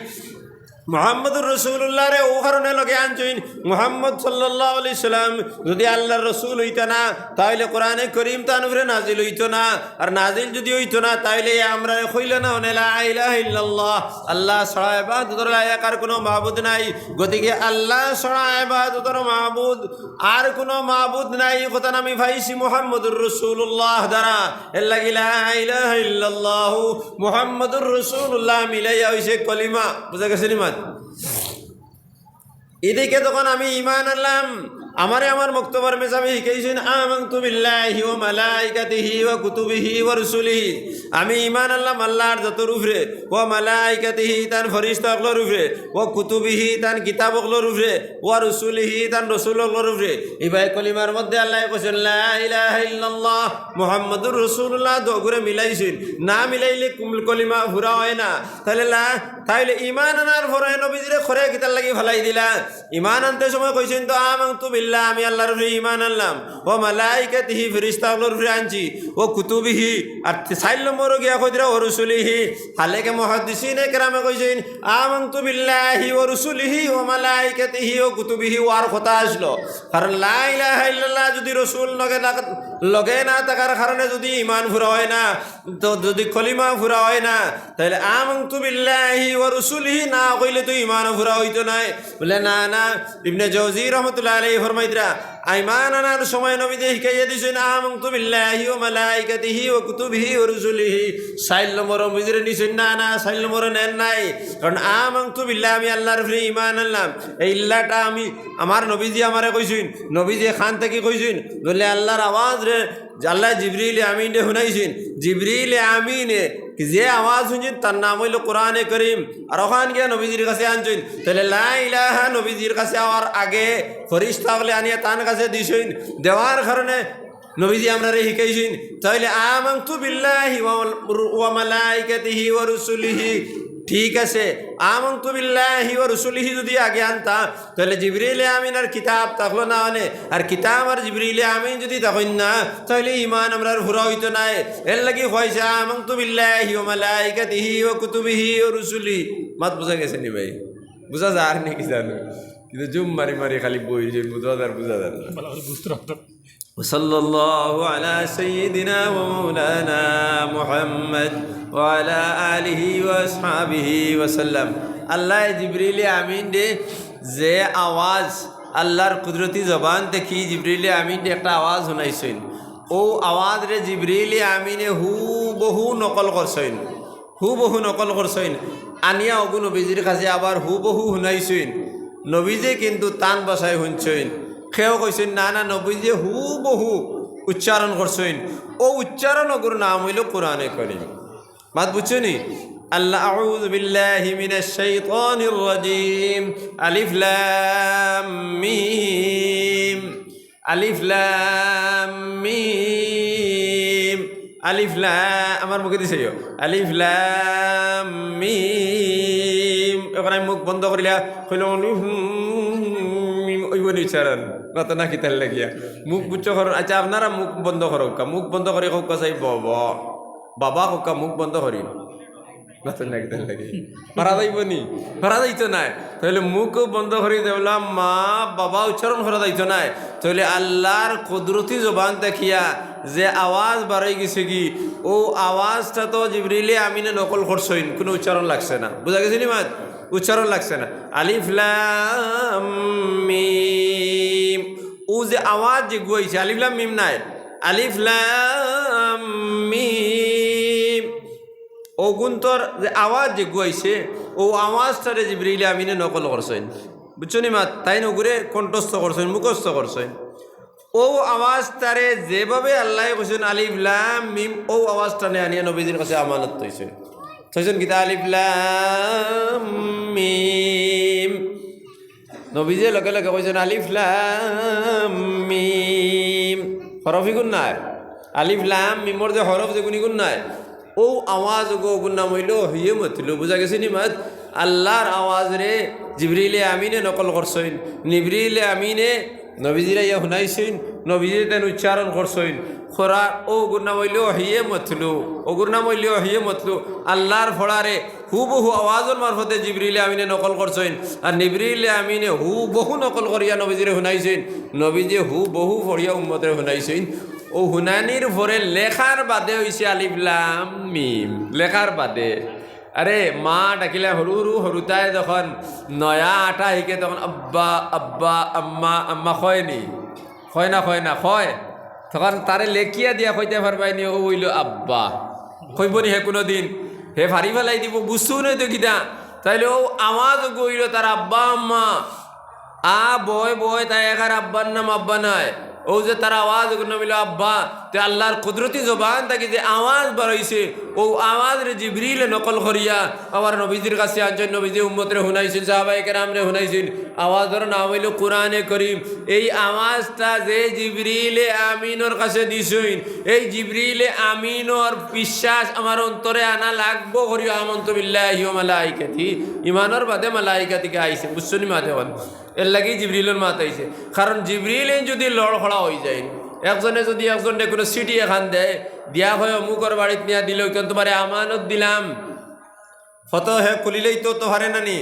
মুহাম্মদুর রাসূলুল্লাহ রে ও কারণে লগে আনছেন মুহাম্মদ সাল্লাল্লাহু আলাইহি সাল্লাম যদি আল্লাহর রাসূল হইতো না তাহলে কোরআনে কারীম তার উপরে নাজিল হইতো না আর নাজিল যদি হইতো না তাহলে আমরা কইল না লা ইলাহা ইল্লাল্লাহ আল্লাহ ছাড়া ইবাদতের লায়েক আর কোনো মাবুদ নাই গতিকে আল্লাহ ছাড়া ইবাদতের মাবুদ আর কোনো মাবুদ নাই কথা আমি ভাইছি মুহাম্মদুর রাসূলুল্লাহ দ্বারা এর লাগি লা ইলাহা ইল্লাল্লাহ মুহাম্মদুর রাসূলুল্লাহ মিলাইয়া হইছে কলিমা বুঝা গেছে নি এদিকে তখন আমি ঈমান আনলাম আমারে আমার বক্তব্যের মেজাবে শিখাইছেন আমানতু বিল্লাহি ওয়া মালাইকাতিহি ওয়া কুতুবিহি ওয়া রাসূলিহি আমি ঈমান আনলাম আল্লাহর যতর উপরে ওয়া মালাইকাতিহি তার ফেরেশতাগুলোর উপরে ওয়া কুতুবিহি তার কিতাবগুলোর উপরে ওয়া রাসূলিহি তার রাসূলগুলোর উপরে এই ভাই কলিমার মধ্যে আল্লাহ কইছেন লা ইলাহা ইল্লাল্লাহ মুহাম্মাদুর রাসূলুল্লাহ দোগরে মিলাইছেন না মিলাইলে কলিমা পুরা হয় না তাহলে ঈমান আনার পরে নবীজিরে খরে কিতার লাগি ফলাই দিলা ঈমান আনতে সময় কইছেন তো আমানতু বিল্লাহ আমি আল্লাহর উপরে ঈমান আনলাম ও মালাইকাতিহি ফেরেশতাগুলোর উপরে আনছি ও কুতুবিহি আর 4 নম্বর গিয়া কই দিরা ও রাসূলিহি হালেকে মুহাদ্দিসিনে কেরামে কইছেন আমানতু বিল্লাহি ওয়া রাসূলিহি ওয়া মালাইকাতিহি ওয়া কুতুবিহি ওয়ার কথা আসলো কারণ লা ইলাহা ইল্লাল্লাহ যদি রাসূল লগে না থাকার কারণে যদি ঈমান পুরা হয় না তো যদি কলিমা পুরা হয় না তাহলে আমানতু বিল্লাহি ওয়া রাসূলিহি না কইলে তো ঈমান পুরা হইতো না বলে না ইবনে জাওজি রাহমাতুল্লাহ আলাইহি ফরমাইতরা ইমান আনার সময় নবীজি শিখাইয়া দিছেন আমানতু বিল্লাহি ওয়া মালাইকাতিহি ওয়া কুতুবিহি ওয়া রুসুলিহি। 4 নম্বর নবীজিরে নিছেন না, না 4 নম্বর নেন নাই। কারণ আমানতু বিল্লাহি, আমি আল্লাহর উপরে ঈমান আনলাম, এই ইল্লাটা আমি আমার নবীজি আমারে কইছেন, নবীজি খান থেকে কইছেন বলে আল্লাহর আওয়াজ রে আল্লাহ জিবরিল আমিনে শুনাইছেন। জিবরিল আমিনে যে আওয়াজ শুনছেন তার নাম হইল কোরআনে করিম। আর ওখান গিয়ে নবীজির কাছে আনছেন, তাহলে লা ইলাহা নবীজির কাছে আওয়ার আগে ফরিস্তা বলে আনিয়া তার কাছে দিছেন, দেওয়ার কারণে নবীজি আমরা শিখাইছেন। তাহলে আমানতু বিল্লাহি ওয়া মালাইকাতিহি ওয়া রুসুলিহি, ঠিক আছে। আমানতু বিল্লাহি ওয়া রুসুলিহি যদি আগে আনতা তাহলে জিবরিল আমিনের কিতাব থাকলো না, মানে আর কিতাব আর জিবরিল আমিন যদি তখন না তাহলে ইমান আমরা পুরা হইতো না। এর লাগি হয়েছে আমানতু বিল্লাহি ওয়া মালাইকাতিহি ওয়া কুতুবিহি ওয়া রুসুলিহি। মাত বুঝা গেছে নি ভাই? বুঝা যার নাকি জানো, কিন্তু জুম মারি মারি খালি বই যে বুঝা যার না। সাল্লাল্লাহু আলা সাইয়্যিদিনা ওয়া মাওলানা মুহাম্মদ ওয়া আলা আলিহি ওয়া আসহাবিহি ওয়া সাল্লাম। আল্লাহ জিবরিল আমিন দে যে আওয়াজ আল্লাহর কুদরতি জবান দেখি জিবরিল আমিন দে একটা আওয়াজ শুনাইছেন, ও আওয়াজ রে জিবরিল আমিনে হুবহু নকল করছেন, হুবহু নকল করছেন, আনিয়া ওগু নবীজির কাছে আবার হুবহু শুনাইছেন। নবীজি কিন্তু টান বসাই শুনছেন, খেয়েও কইছেন না না নবীজি হুবহু উচ্চারণ করছেন। ও উচ্চারণ ওগুর নাম হইল কোরআনে করিম। বাত বুঝছো নি? আল্লাহ আউযু বিল্লাহি মিনাশ শাইতানির রাজিম। আলিফ লাম মিম, আলিফ লাম মিম, আলিফ লাম, আমার মুখে দিছে আলিফ লাম মিম। এখন আমি মুখ বন্ধ করিলা কইল ওই বলি উচ্চারণ কত না কিতার লাগিয়া মুখ বুচ্চ কর। আচ্ছা আপনারা মুখ বন্ধ করো, মুখ বন্ধ করে কৌকা চাই বাবা বাবা কৌকা মুখ বন্ধ করি পারা যাইব নি? পারা যাইতো নাই। তাহলে মুখ বন্ধ করে দেবলাম মা বাবা উচ্চারণ করা যাইতো নাই। তাহলে আল্লাহর কুদরতি জবান দেখিয়া যে আওয়াজ বাড়াই গেছে কি, ও আওয়াজটা তো জিবরিল আমিনে নকল করছইন, কোনো উচ্চারণ লাগছে না। বুঝা গেছে নি মাত? উচ্চারণ লাগছে না। আলিফ লাম মিম, ও যে আওয়াজ যে গুয়াইছে আলিফ লাম মিম নাই, আলিফ লাম মিম, ও গুন্তর যে আওয়াজ যে গুয়াইছে ও আওয়াজটারে জিবরিল আমিনে নকল করছেন। বুঝছো নি মা? তাই নগুরে কণ্ঠস্থ করছেন, মুখস্থ করছেন। ও আওয়াজটারে যেভাবে আল্লাহ কইছেন আলিফ লাম মিম, ও আওয়াজটারে আনিয়া নবীজির কাছে আমানত হইছেন। কইছেন কিতা আলিফ লাম মিম, নবীজি লগে লগে কইছেন আলিফ লাম মিম। হরফি গুণ নাই, আলিফ লাম মিমর যে হরফ যে গুণ নাই, ও আওয়াজ গো গুন্না মইল হিয়ে মতিল। বুঝা গেছে নি মাত? আল্লাহর আওয়াজ রে জিবরিল আমিনে নকল করছেন, জিবরিল আমিনে নবীজিরা ইয়া শুনাইছেন, নবীজি তেন উচ্চারণ করছেন। খোরা ও গুন্না মইল হিয়ে মতলু, ও গুন্না মইল হিয়ে মতলু আল্লাহর ফড়ারে হুবহু আওয়াজের মারফতে জিবরিল আমিনে নকল করছেন। আর জিবরিল আমিনে হুবহু নকল করিয়া নবীজিরে শুনাইছেন, নবীজি হুবহু ফড়িয়া উম্মতরে শুনাইছেন। ও হুনানির ভরে লেখার বাদে হয়েছে আলিফ লাম মিম, লেখার বাদে। আরে মা ডাকিলে সরু সরু সরুতাই যখন নয়া আটা শিকে তখন আব্বা আব্বা আম্মা আম্মা কয়নি? কয় না কয় না কয়, তখন তারে লেখিয়া দিয়া কইতে পারবাইনি ও হইল আব্বা। কইব নি হে কোনো দিন? হে ভারি ফেলাই দিব, বুঝছো নই তো কিতা? তাইলে ও আওয়াজ গইল তার আব্বা আম্মা, আ বয় বয় তাই একার আব্বার নাম আব্বা নাই, ও যে তার আওয়াজ মিল আব্বা। তে আল্লাহর কুদরতি জবান থাকি যে আওয়াজ বাড়াইছে, ও আওয়াজ রে জিবরিলে নকল করিয়া আমার নবীজির কাছে আনছেন, নবীজি উম্মতরে শুনাইছেন, সাহাবায়ে কেরামরে শুনাইছেন। আওয়াজের নাম হইল কোরআনে করিম। এই আওয়াজটা যে জিবরিলে আমিনর কাছে দিছেন, এই জিবরিলে আমিনর বিশ্বাস আমার অন্তরে আনা লাগবো করিয়া আমন্তু বিল্লাহি ওয়া মালাইকাতি, ইমানের বাদে মালাইকাতিকে আইছে। বুঝছো নি মাতে? এর লাগি জিবরিলের মাত আইছে। কারণ জিবরিলে যদি লড়খড়া হয়ে যায়, একজনে যদি একজনে কোনো সিটি এখান দেয় দিয়া হয় অমুকর বাড়িতে নিয়ে দিল, কেন তোমার আমানত দিলাম, ফত হে খুলিলেই তো হারে নানি,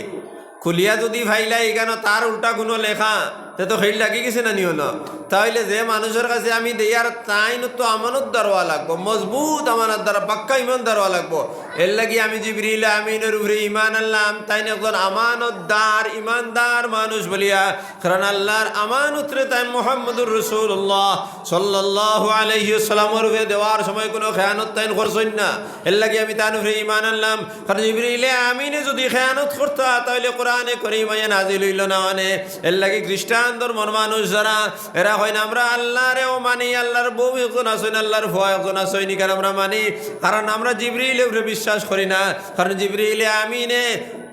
খুলিয়া যদি ভাইলাই এখানে তার উল্টা কোনো লেখা, তে তো সেই লাগি গেছে না নিও না। তাহলে যে মানুষের কাছে আমি দেই আর তাই তো আমানত দারোয়া লাগবো, মজবুত আমানত দ্বারা পাক্কা ইমান দারোয়া লাগবো। এর লাগি আমি জিবরিল আমিনের উপরে ঈমান আনলাম তাই একজন আমানতদার ইমানদার মানুষ বলিয়া কারণ আল্লাহর আমানতরে তাই মুহাম্মদুর রাসূলুল্লাহ সাল্লাল্লাহু আলাইহি ওয়াসাল্লামের উপরে দেওয়ার সময় কোনো খেয়ানত তাই করছেন না এর লাগি আমি তার উপরে ঈমান আনলাম কারণ জিবরিল আমিনে যদি খেয়ানত করতো তাহলে কোরআনে কারীম নাজিল হইল না মানে এর লাগি খ্রিস্টান ধর্মের মানুষ যারা এরা হয় না আমরা আল্লাহরেও মানি আল্লাহর বউ একজন আছেন আল্লাহর ভয় একজন আছেন কারণ আমরা মানি কারণ আমরা জিবরিলের উপরে বিশ্বাস করি না কারণ জিবরিল আমিনে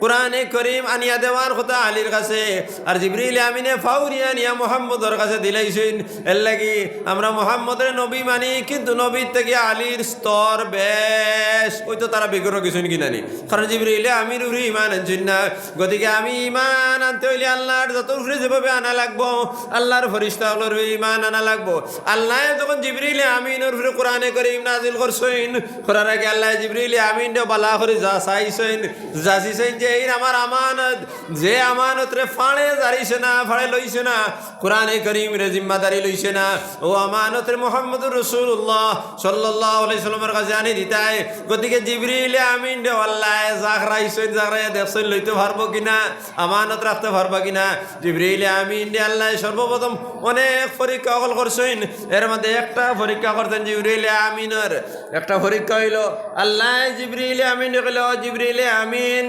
কোরআনে করিম আনিয়া দেওয়ার কথা আলীর কাছে আর জিবরিল আমিনে ফাউরিয়া নিয়া মুহাম্মদের কাছে দিলাইছেন এর লাগি আমরা মুহাম্মদের নবী মানি কিন্তু নবীর থেকে আলীর স্তর বেশ ওই তো তারা বিগ্রহ কিছুন কিনা নি কারণ জিবরিল আমির উপরে ঈমান আনছেন না গতিকে আমি ঈমান আনতে হইলে আল্লাহর যত উপরে যেভাবে আনা লাগবো আল্লাহর ফেরেশতাগুলোর উপরে ঈমান আনা লাগবো আল্লাহ যখন জিবরিল আমিনের উপরে কোরআনে করিম নাজিল করছেন করার আগে আল্লাহ জিবরিল আমিন বালা করে যাচাইছেন যাচিছেন যে এই আমার আমানত যে আমানত রে ফাড়ে জারিছে না ফাড়ে লইছে না কোরআনে করিম রে জিম্মাদারি লইছে না ও আমানত রে মুহাম্মদুর রাসূলুল্লাহ সাল্লাল্লাহু আলাইহি সাল্লামের কাছে আনি দিতায় গতিকে জিবরিল আমিন রে আল্লাহ জাগরাইছেন জাগরাইয়া দেখছেন লইতে পারবো কিনা আমানত রাখতে পারবা কিনা জিবরিল আমিন রে আল্লাহ সর্বপ্রথম অনেক পরীক্ষা করছেন এর মধ্যে একটা পরীক্ষা করতেন জিবরিল আমিনের একটা পরীক্ষা হইল আল্লাহ জিবরিল আমিন কইল জিবরিল আমিন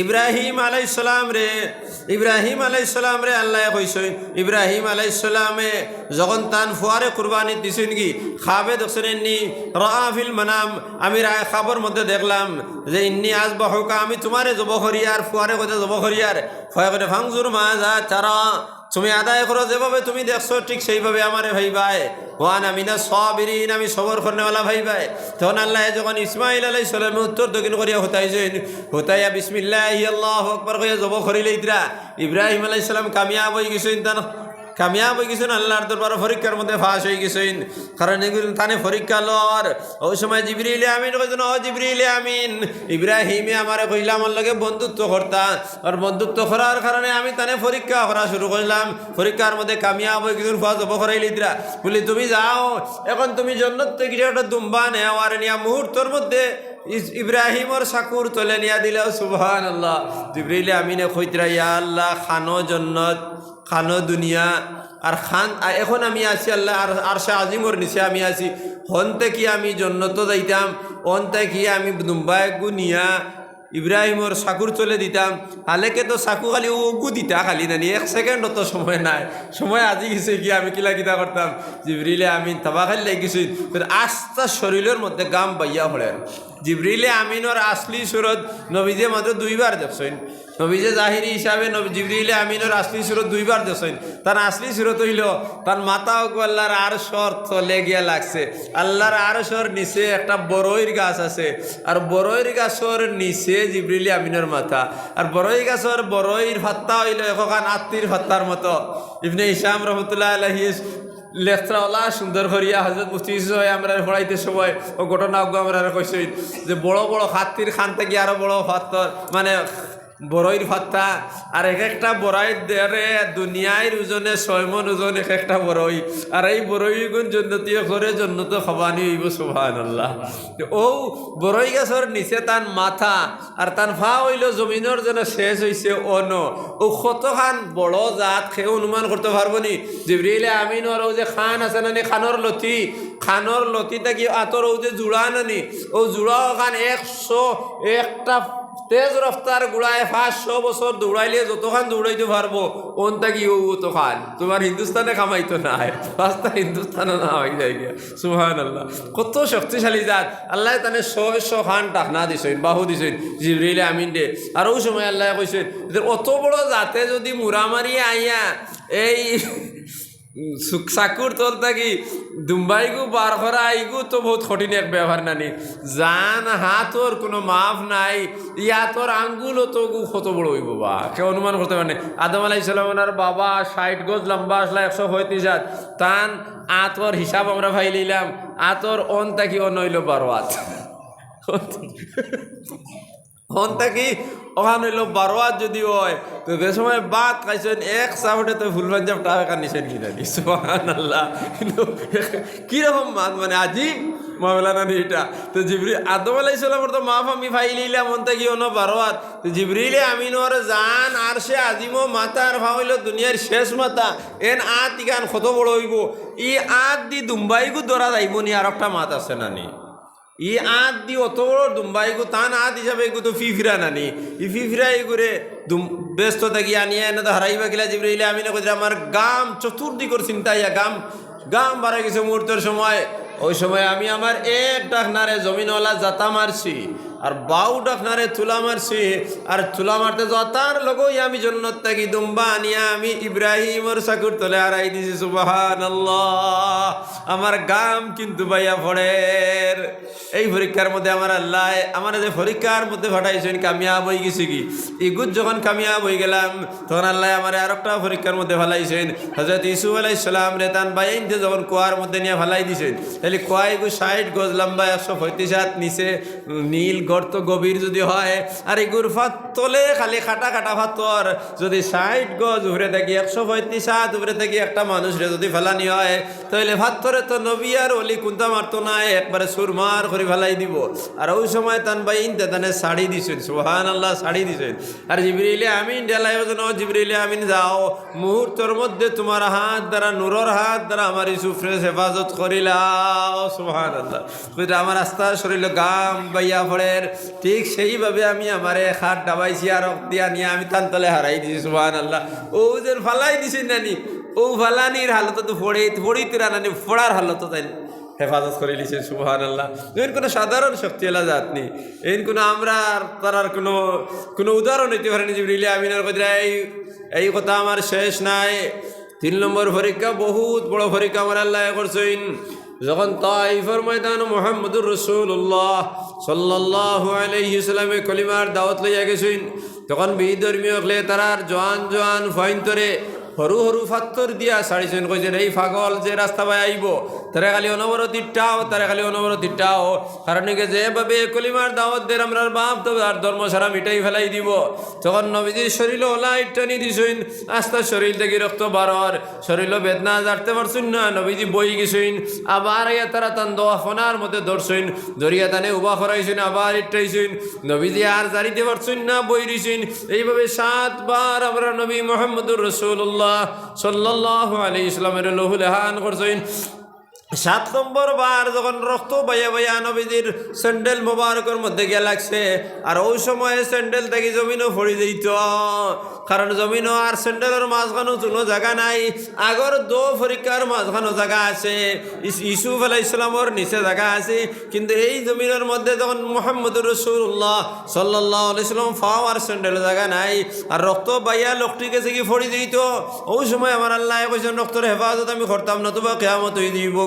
ইব্রাহিম আলাইহিস সালাম রে আল্লাহ কইছেন ইব্রাহিম আলাইহিস সালামে যখন তান ফুয়ারে কুরবানি দিছেন কি খাবে দেখছেন নি রাফিল মানাম আমি খাবার মধ্যে দেখলাম যে ইন্নি আজবাহুকা আমি তোমারে জবাহ করি আর ফুয়ারে কইতে জবাহ করি আর ফয়া করে ফাংজুর মা যা চারা তুমি আদায় করো যেভাবে তুমি দেখছো ঠিক সেইভাবে আমারে ভাই ভাই ওয়ান আমিনা সাবিরিন আমি সবর করনেওয়ালা ভাই ভাই তখন আল্লাহ যখন ইসমাইল আলাইহিস সালাম উত্তর দক্ষিণ করিয়া হতাইছেন হতাইয়া বিসমিল্লাহি আল্লাহু আকবার কইয়া জব করিলে ইতরা ইব্রাহিম আলাইহিস সালাম কামিয়াব হয়ে গেছেন তার কামিয়াব হয়ে গেছেন আল্লাহর দরবারে পরীক্ষার মধ্যে ফাঁস হয়ে গেছেন কারণ এগুলো তানে পরীক্ষা লর ওই সময় জিবরিল আমিন কইছেন ও জিবরিল আমিন ইব্রাহিমে আমারে কইলা আমার লগে বন্ধুত্ব করতা আর বন্ধুত্ব করার কারণে আমি তানে পরীক্ষা করা শুরু করলাম পরীক্ষার মধ্যে কামিয়াব হয়ে গেছেন ফাঁস জব করাইলি ইতরা বলি তুমি যাও এখন তুমি জান্নাত থেকে একটা দুম্বা নেও আর নিয়া মুহূর্তের মধ্যে ইব্রাহিমর সাকুর তলে নিয়া দিল সুবহানাল্লাহ জিবরিল আমিনে কইতরা ইয়া আল্লাহ খানো জান্নাত খানো দুনিয়া আর খান এখন আমি আছি আল্লাহ আর আরশে আজিমর নিচে আমি আছি হনতে কি আমি জন্নত যাইতাম অন্তে কি আমি দুম্বায় গুনিয়া ইব্রাহিমর সাকুর চলে দিতাম হালেকে তো সাকু খালি ওগু দিতা খালি নানি এক সেকেন্ড তো সময় নাই সময় আজি গেছে কি আমি কিলা কিতা করতাম জিবরিলে আমিন তাবা খালি লাগিছে আস্তা শরীরের মধ্যে গাম বাইয়া হলেন জিবরিলে আমিনর আসলি সুরত নবীজে মাত্র দুইবার দেখছেন নবীজে জাহিরি হিসাবে জিবরিলে আমিনর আসলি সুরত দুইবার দেখছেন তার আসলি সুরত হইল তার মাথা আল্লাহর আরশর তলে গিয়া লাগছে আল্লাহর আরশর নিচে একটা বড়ইর গাছ আছে আর বড়ইর গাছর নিচে জিবরিলে আমিনের মাথা আর বড়ই গাছর বড়ইর ফাত্তা হইল এখন আত্মীর ফাত্তার মতো ইবনে হিশাম রহমতুল্লাহ আলাইহি লেখরাওয়ালা সুন্দর করিয়া হজরত মুফতি হয় আমরা পড়াইতে সময় ও ঘটনা আমরা কইছি যে বড় বড় হাতির খান থেকে আরো বড় ফাত্তর মানে বড়ইর ফাত্তা আর এক একটা বড়াই দেরে দুনিয়ার ওজনে 6 মণ ওজন এক একটা বড়ই আর এই বড়ই গুণ জন্নতীয় করে জন্নত খবানি হইব সুবহানাল্লাহ ও বড়ই গাছর নিচে তান মাথা আর তান ফা হইল জমিনের যেন শেষ হইছে অন ও কতখান বড় জাত সে অনুমান করতে পারবো নি জিবরিল আমিন আর ও যে খান আছে না খানর লতি থাকি আতর ও যে জুড়া নানি ও জুড়াও খান 101টা তেজ রফতার গুড়ায় 500 বছর দৌড়াইলে যতখান দৌড়াইতে পারবো ওনটা কি ও তো খান তোমার হিন্দুস্তানে কামাইতো না রাস্তা হিন্দুস্তানে না হয়ে যায় গিয়া সুবহানাল্লাহ কত শক্তিশালী জাত আল্লাহ তানে 100 খান টাকনা দিছেন বাহু দিছেন জিবরিল আমিন দে আর ওই সময় আল্লাহ কইছেন অত বড় জাতে যদি মুরামারি আইয়া এই চাকুর তল থাকি দুম্বাইগু বার করা আইগু তো বহুত কঠিন এক ব্যবহার নানি জান হাতর কোনো মাফ নাই ইয়াতর আঙ্গুলও তো কত বড় হইব বা কেউ অনুমান করতে পারে আদম আলাইহিস সালামের বাবা 60 গজ লম্বা আসলা 135 হাত তান আতর হিসাব আমরা ভাই লইলাম আতর অন থাকি অন হইল 12 হাত হন থাকি ওখান হইল 12 হাত যদি হয় তো যে সময় বাদ খাইছেন এক চাপটে তো ফুল পাঞ্জাব টাকা নিছেন কিনা সুবহানাল্লাহ কিন্তু কিরকম মানে আজিব মামলা না এটা তো জিবরিল আদম আলাইহিস সালামের তো মাফ আমি ফাইলিলাম মন থেকে অন্য বারোয়াত তো জিবরিলে আমিনর জান আর সে আজিমো মাতার ভাইল দুনিয়ার শেষ মাতা এন আত ইগান কত বড় হইব ই আত দি দুম্বাইগু ধরা যাইব নি আর একটা মাত আছে নানি ই আত দি অত বড় দুম্বাইগু তান আত হিসাবে তো ফিফিরা নানি ই ফিফিরা এই করে ব্যস্ত থাকি আনিয়া এনে তো হারাইবা গেলা জিবরিলে আমিনে কইরা আমার গাম চতুর্দিকর চিন্তা ইয়া গাম বাড়া গেছে মুহূর্তের সময় ওই সময় আমি আমার এক ডাকনারে জমিনওয়ালা জাতা মারছি আর বাউ ডাকনারে তুলা মারছি আর তুলা মারতে যতার লগই আমি জন্নত থাকি দুম্বা আনিয়া আমি ইব্রাহিমর সাকুর তলে হারাই দিছি সুবহানাল্লাহ আমার গাম কিন্তু বাইয়া ফড়ের এই পরীক্ষার মধ্যে আমার আল্লাহ আমার যে পরীক্ষার মধ্যে ফাটাইছেন কামিয়াব হয়ে গেছি কি ইগুত যখন কামিয়াব হয়ে গেলাম তখন আল্লাহ আমার আর একটা পরীক্ষার মধ্যে ফেলাইছেন হযরত ইউসুফ আলাইহিস সালাম রেতান বাইন যে যখন কুয়ার মধ্যে নিয়ে ফেলাই দিছেন তাহলে কুয়াইগু 60 গজ লম্বা 135 হাত নিচে নীল গর্ত গভীর যদি হয় আর এই গুরফাত তলে খালি খাটা খাটা পাথর যদি 60 গজ উপরে থাকি 135 হাত উপরে থাকি একটা মানুষরে যদি ফেলানি হয় তাহলে পাথরে তো নবী আর ওলি কুন্তা মারতো না একবারে সুরমার করে ফেলাই দিব আর ওই সময় তান ভাই ইনতে তানে শাড়ি দিছেন সুবহানাল্লাহ শাড়ি দিছেন আর জিবরিলে আমিন ডেলাই বলেন ও জিবরিলে আমিন যাও মুহূর্তের মধ্যে তোমার হাত দ্বারা নূরের হাত দ্বারা আমার ইউসুফরে হেফাজত করিলাও সুবহানাল্লাহ কইরা আমার আস্তা শরীরে গাম বাইয়া ফড়ের ঠিক সেইভাবে আমি আমার এক হাত ডাবাইছি আর দিয়া নিয়ে আমি তান তলে হারাই দিছি সুবহানাল্লাহ ও যে ফালাই দিছি নানি ও ফালানির হালত তো ফড়িতে রানানি ফোড়ার হালত তাই হেফাজত করে লিছেন সুবহানাল্লাহ এর কোনো সাধারণ শক্তি এলা জাত নেই এর কোনো আমরা তার কোনো উদাহরণ হইতে পারেনি জিবরিল আমিনের কথা এই কথা আমার শেষ নাই 3 নম্বর পরীক্ষা বহুত বড় পরীক্ষা আমার আল্লাহ করছেন যখন তাইফের ময়দান মুহাম্মদুর রাসূলুল্লাহ সাল্লাল্লাহু আলাইহি সাল্লামে কলিমার দাওয়াত লইয়া গেছেন তখন বিধর্মীয় হলে তারার জোয়ান ফাইন্তরে সরু সরু ফাত্তর দিয়া ছাড়িছেন কইছেন এই পাগল যে রাস্তা বাই আইব তারা খালি অনবরতিটাও কারণ যেভাবে কলিমার দাওয়াত দের আমরা বাপ তো আর ধর্ম সারা মিটাই ফেলাই দিব তখন নবীজির শরীর লাইট টানি দিছেন আস্তে শরীর থেকে রক্ত বারর শরীর বেদনা জারতে পারছেন না নবীজি বই গেছেন আবার ইয়া তারা তান দোয়াফনার মধ্যে ধরছেন ধরিয়া তানে উবা করাইছেন আবার ইটাইছেন নবীজি আর জারিতে পারছেন না বই দিছেন এইভাবে 7 বার আমরা নবী মুহাম্মদুর রাসূলুল্লাহ সাল্লাল্লাহু আলাইহি সাল্লামের লহুলহান করছেন 7 নম্বর বার যখন রক্ত বাইয়া বাইয়া নবীজির স্যান্ডেল মোবারকের মধ্যে গিয়ে লাগছে আর ওই সময় স্যান্ডেল থেকে জমিনও পড়ে যেত কারণ জমিনও আর স্যান্ডেলের মাঝখানো কোনো জায়গা নাই আগর পরীক্ষার মাঝখানো জায়গা আছে ইউসুফ আলাইহিস সালামের নিচে জায়গা আছে কিন্তু এই জমিনের মধ্যে যখন মুহাম্মদুর রাসূলুল্লাহ সাল্লাল্লাহু আলাইহি সাল্লাম ফাও আর স্যান্ডেল জায়গা নাই আর রক্ত বাইয়া লোকটি গেছে কি পড়ে যেত ওই সময় আমার আল্লাহ কইছেন রক্তের হেফাজত আমি করতাম না তবে কিয়ামত হয়ে দিব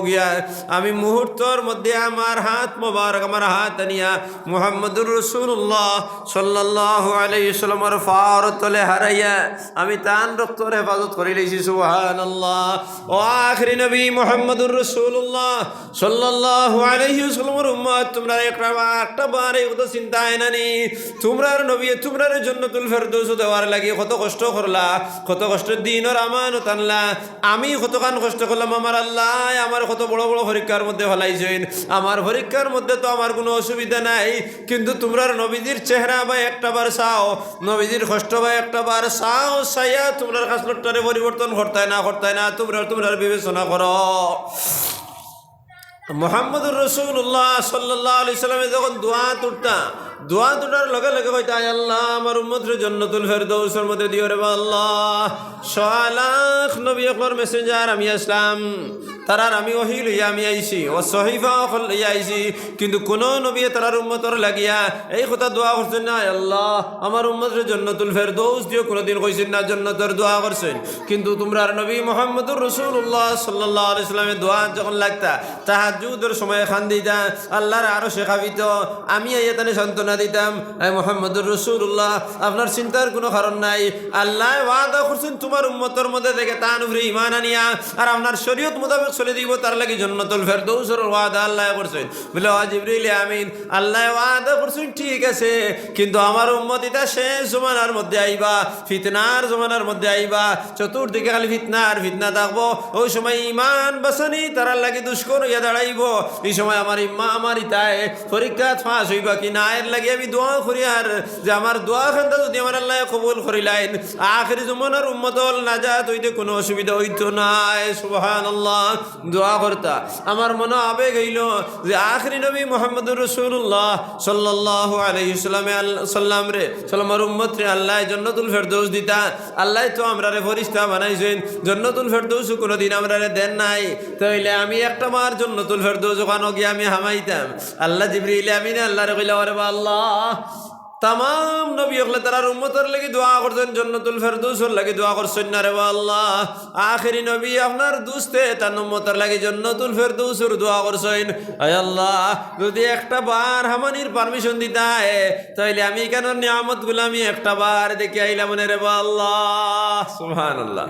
আমি মুহূর্তের মধ্যে আমার হাত মোবারক আমার হাত আনিয়া মুহাম্মদুর রাসূলুল্লাহ সাল্লাল্লাহু আলাইহি সাল্লামের ফার তলে হারাইয়া আমি তান রক্তের হেফাজত করে লইছি সুবহানাল্লাহ ও আখিরি নবী মুহাম্মদুর রাসূলুল্লাহ সাল্লাল্লাহু আলাইহি সাল্লামের উম্মত তোমরা একটা বার এই কথা চিন্তা আইনানি তোমরার নবী তোমরার জান্নাতুল ফেরদৌস দেওয়ার লাগি কত কষ্ট করলা কত কষ্ট দিনের আমানত আনলা আমি কতখান কষ্ট করলাম আমার আল্লাহ আমার কত বড় বড় পরীক্ষার মধ্যে ফেলাইছেন আমার পরীক্ষার মধ্যে তো আমার কোনো অসুবিধা নাই কিন্তু তোমরার নবীজির চেহারা বা একটা বার চাও নবীজির কষ্ট বা একটা বার চাও চাইয়া তোমরার খাসলটারে পরিবর্তন করতায় না তোমরা বিবেচনা করো মুহাম্মদুর রাসূলুল্লাহ সাল্লাল্লাহু আলাইহি সাল্লামে যখন দোয়া তুটার লগে লগে কইতে আয় আল্লাহ আমার উম্মতের জান্নাতুল ফেরদৌসের মধ্যে দিও রে আল্লাহ সালাখ নবী আকবর মেসেঞ্জার আমি আসলাম তারার আমি ওহী লইয়া আমি আইছি ও সহিফা লইয়া আইছি কিন্তু কোন নবী তারার উম্মতর লাগিয়া এই কথা দোয়া করছেন না আল্লাহ আমার উম্মতের জান্নাতুল ফেরদৌস দিও কোনদিন কইছেন না জান্নাতের দোয়া করছেন কিন্তু তোমরার নবী মুহাম্মদুর রাসূলুল্লাহ সাল্লাল্লাহু আলাইহি সাল্লামের দোয়া যখন লাগতা তাহাজ্জুদের সময় খান দিতা আল্লাহর আরশে খাবিত আমি আইয়াতানে শান্ত ঘোষণা দিতাম আয় মুহাম্মদুর রাসূলুল্লাহ আপনার চিন্তার কোনো কারণ নাই আল্লাহ ওয়াদা করছেন তোমার উম্মতের মধ্যে থেকে তার উপরে ঈমান আনিয়া আর আপনার শরীয়ত মোতাবেক চলে দিব তার লাগি জান্নাতুল ফেরদৌসের ওয়াদা আল্লাহ করছেন বলে ও জিবরিল আমিন আল্লাহ ওয়াদা করছেন ঠিক আছে কিন্তু আমার উম্মত এটা শেষ জমানার মধ্যে আইবা ফিতনার জমানার মধ্যে আইবা চতুর্দিকে খালি ফিতনা থাকবো ওই সময় ঈমান বাসানি তার লাগি দুষ্কর হইয়া দাঁড়াইব এই সময় আমার আমার ইতায় পরীক্ষা ফাঁস হইবা কি না এর লাগে আমি দোয়া করি আর যে আমার দোয়া খানটা যদি আমার আল্লাহ কবুল করিলেন আখিরি জমানার উম্মতল নাজাত হইতে কোনো অসুবিধা হইতো নাই সুবহানাল্লাহ দোয়া করতা আমার মনে আবেগ হইল যে আখিরি নবী মুহাম্মদুর রাসূলুল্লাহ সাল্লাল্লাহু আলাইহি সাল্লাম রে সাল্লামের উম্মত রে আল্লাহ জান্নাতুল ফেরদৌস দিতা আল্লাহ তো আমরারে ফেরেশতা বানাইছেন জান্নাতুল ফেরদৌস কোনোদিন আমরারে দেন নাই তাইলে আমি একটা বার জান্নাতুল ফেরদৌস ওখানে গিয়ে আমি হামাইতাম আল্লাহ জিবরিল আমিন আল্লাহরে কইলা ওরে আল্লাহ तमाम नबी अगले तार उम्मतर लगी दुआ करছেন জান্নাতুল ফেরদৌসের লাগি দোয়া করছেন না রে আল্লাহ আখেরি নবী আপনার দুস্তে তার উম্মতের লাগি জান্নাতুল ফেরদৌসের দোয়া করছেন আয় আল্লাহ যদি একটা বার হামানির পারমিশন দিতায় তাইলে আমি কেন নিয়ামতগুলো আমি একটা বার দেখে আইলাম না রে আল্লাহ সুবহানাল্লাহ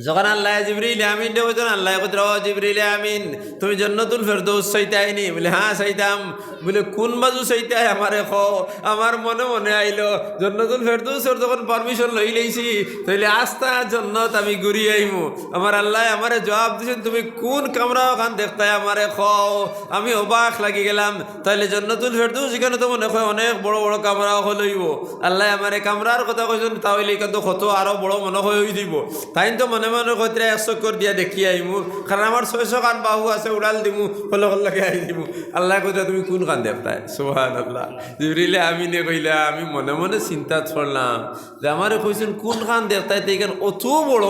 যখন আল্লাহ জিবরিল আমিন রে বলেন আল্লাহ কইরা ও জিবরিল আমিন তুমি জান্নাতুল ফেরদৌস চাইতাইনি বলে হ্যাঁ চাইতাম বলে কোন বাজু চাইতাই আমারে কো আমার মনে মনে আইলো জান্নাতুল ফেরদৌসের যখন পারমিশন লই লইছি তাইলে আস্তা জান্নাত আমি ঘুরি আইমু আমার আল্লাহ আমারে জবাব দিছেন তুমি কোন কামরা ওখান দেখতাই আমারে কও আমি অবাক লাগি গেলাম তাইলে জান্নাতুল ফেরদৌস এখানে তো মনে হয় অনেক বড় বড় কামরা হইব আল্লাহ আমারে কামরার কথা কইছেন তাইলে কিন্তু কত আরো বড় মনে হই দিব তাই তো মনে মনে কইতে 100 করে দিয়া দেখি আইমু কারণ আমার 600 কান বাহু আছে উড়াল দিমু হল লাগে আই দিমু আল্লাহ কইতা তুমি কোন কান দেখতাই সুবহানাল্লাহ জিবরিল আমিনে কইলা আমি মনে মনে চিন্তা করলাম যে আমারে কইছেন কোন কান দেখতাই তেইখান অত বড়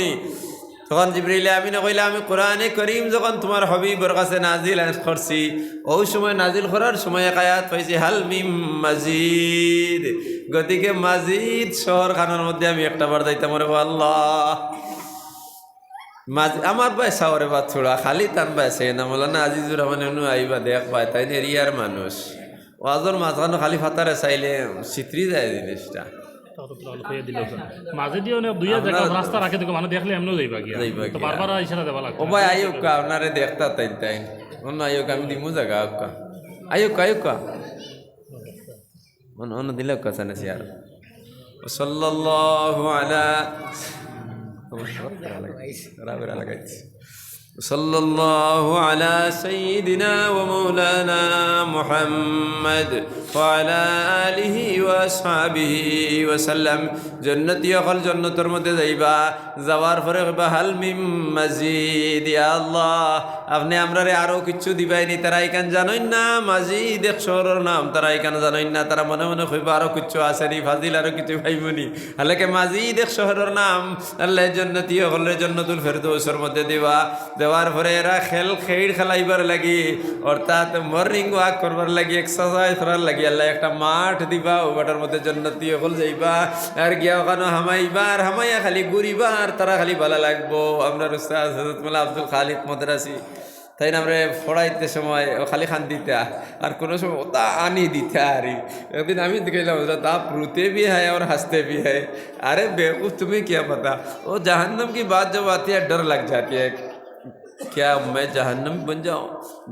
নি তখন জিবরিল আমিনে কইলা আমি কোরআনে করিম যখন তোমার হাবিবের কাছে নাজিল করছি ওই সময় নাজিল করার সময় এক আয়াত পাইছি হাল মিম মাজিদ গতিকে মাজিদ শহর খানের মধ্যে আমি একটা বার যাইতাম রে আল্লাহ আমার পয়সা ওরে বা থোড়া খালি তান পাইছে না মৌলানা আজিজুর রহমান আইবা দেখ পায় তাই এরিয়ার মানুষ ওয়াজর মাঝখানো খালি ফাতারে চাইলে চিত্রি যায় জিনিসটা মাঝে দিয়ে দুই রাস্তা রাখে দেখো মানে দেখলে এমনও যাইবা গিয়া তো বারবার ইশারা দেবা লাগবে ও ভাই আইয়ুকা আপনারে দেখতা তাই অন্য আইয়ুকা আমি দিমু জায়গা আইয়ুকা অন্য দিলে কথা না আর সাল্লাল্লাহু আলা صلى الله على سيدنا ومولانا محمد وعلى آله وأصحابه وسلم جنة يقل جنة المدد যাইবা যাওয়ার পরে হাল মিম মাজিদ ইয়া আল্লাহ আপনি আমরারে আরো কিছু দিবাইনি তারা এখান জানেন না মাজিদ এক শহরের নাম তারা এখানে জানেন না তারা মনে মনে কইবা আরো কিছু আছে নি ফাজিল আরো কিছু পাইবনি হালাকে মাজিদ এক শহরের নাম আল্লাহ জান্নাতি হলে জান্নাতুল ফেরদৌসের মধ্যে দেওয়ার পরে এরা খেলাইবার লাগি অর্থাৎ মর্নিং ওয়াক করবার লাগি এক্সারসাইজ করার লাগি আল্লাহ একটা মাঠ দিবা ও মাঠের মধ্যে জান্নাতি হল যাইবা আর গিয়া ওখানে হামাইবা আর হামাইয়া খালি ঘুরিবা আর তারা খালি ভালো লাগবো আপনার উস্তাদ হযরত মাওলানা আব্দুল খালিক মাদ্রাসি তাই না আমরা পড়াইতে সময় খালি খান দিতা আর কোনো সময় ওটা আনি দিতে আরে একদিন আমি দেখলাম आप रोते भी है और हंसते भी है अरे बेवकूफ़ तुम्हें क्या पता वो जहन्नम की बात जब आती है डर लग जाती है क्या मैं जहन्नम बन जाऊँ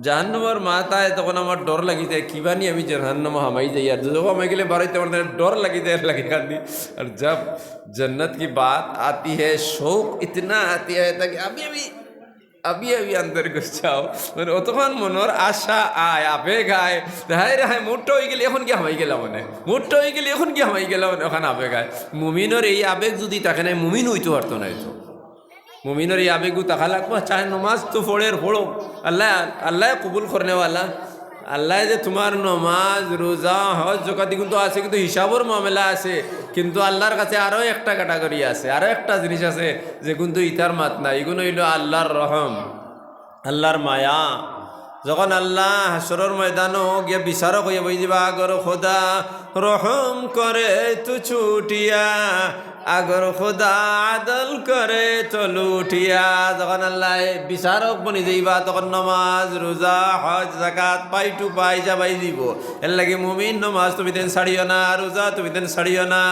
जहन्नम और माता है तक हमारे डर लगी थे कि बानी अभी जहन्नम हमारी जाइए जो हमें के लिए बारह डर लगी थे लगेगी और जब जन्नत की बात आती है शौक इतना आती है ताकि अभी अंदर घुस जाओ মানে অতক্ষণ মনের আশা আয় আবেগ আয় হায় রে হায় মুঠো হয়ে গেলে এখন কি হামাই গেলাম মানে মুঠো হয়ে গেলে এখন কি হামাই গেলাম মানে ওখানে আবেগ আয় মুমিনের এই আবেগ যদি থাকে না মুমিন হইতে পারতো না তো মুমিনের এই আবেগু তাকা লাগবো চাহে নমাজ তো পড়ো আল্লাহ কবুল করনেওয়ালা আল্লাহ যে তোমার নমাজ রোজা হজ জকাতি কিন্তু আছে কিন্তু হিসাবর মামলা আছে কিন্তু আল্লাহর কাছে আরও একটা ক্যাটাগরি আছে আরও একটা জিনিস আছে যে কিন্তু ইতার মাত না এগুলো হইল আল্লাহর রহম আল্লাহর মায়া যখন আল্লাহ হাসরের ময়দানও গিয়ে বিচারক হয়ে বই যাবা আগর খোদা রহম করে তু ছুটিয়া আগর খোদা আদল করে চলু উঠিয়া। যখন আল্লাহ বিচারক বনি যাইবা তখন নমাজ রোজা হজ যাকাত পাইটু পাই যাবাই দিব। এর লাগে মুমিন নমাজ তুমি দেন ছাড়িও না, রোজা তুমি দেন ছাড়িও না,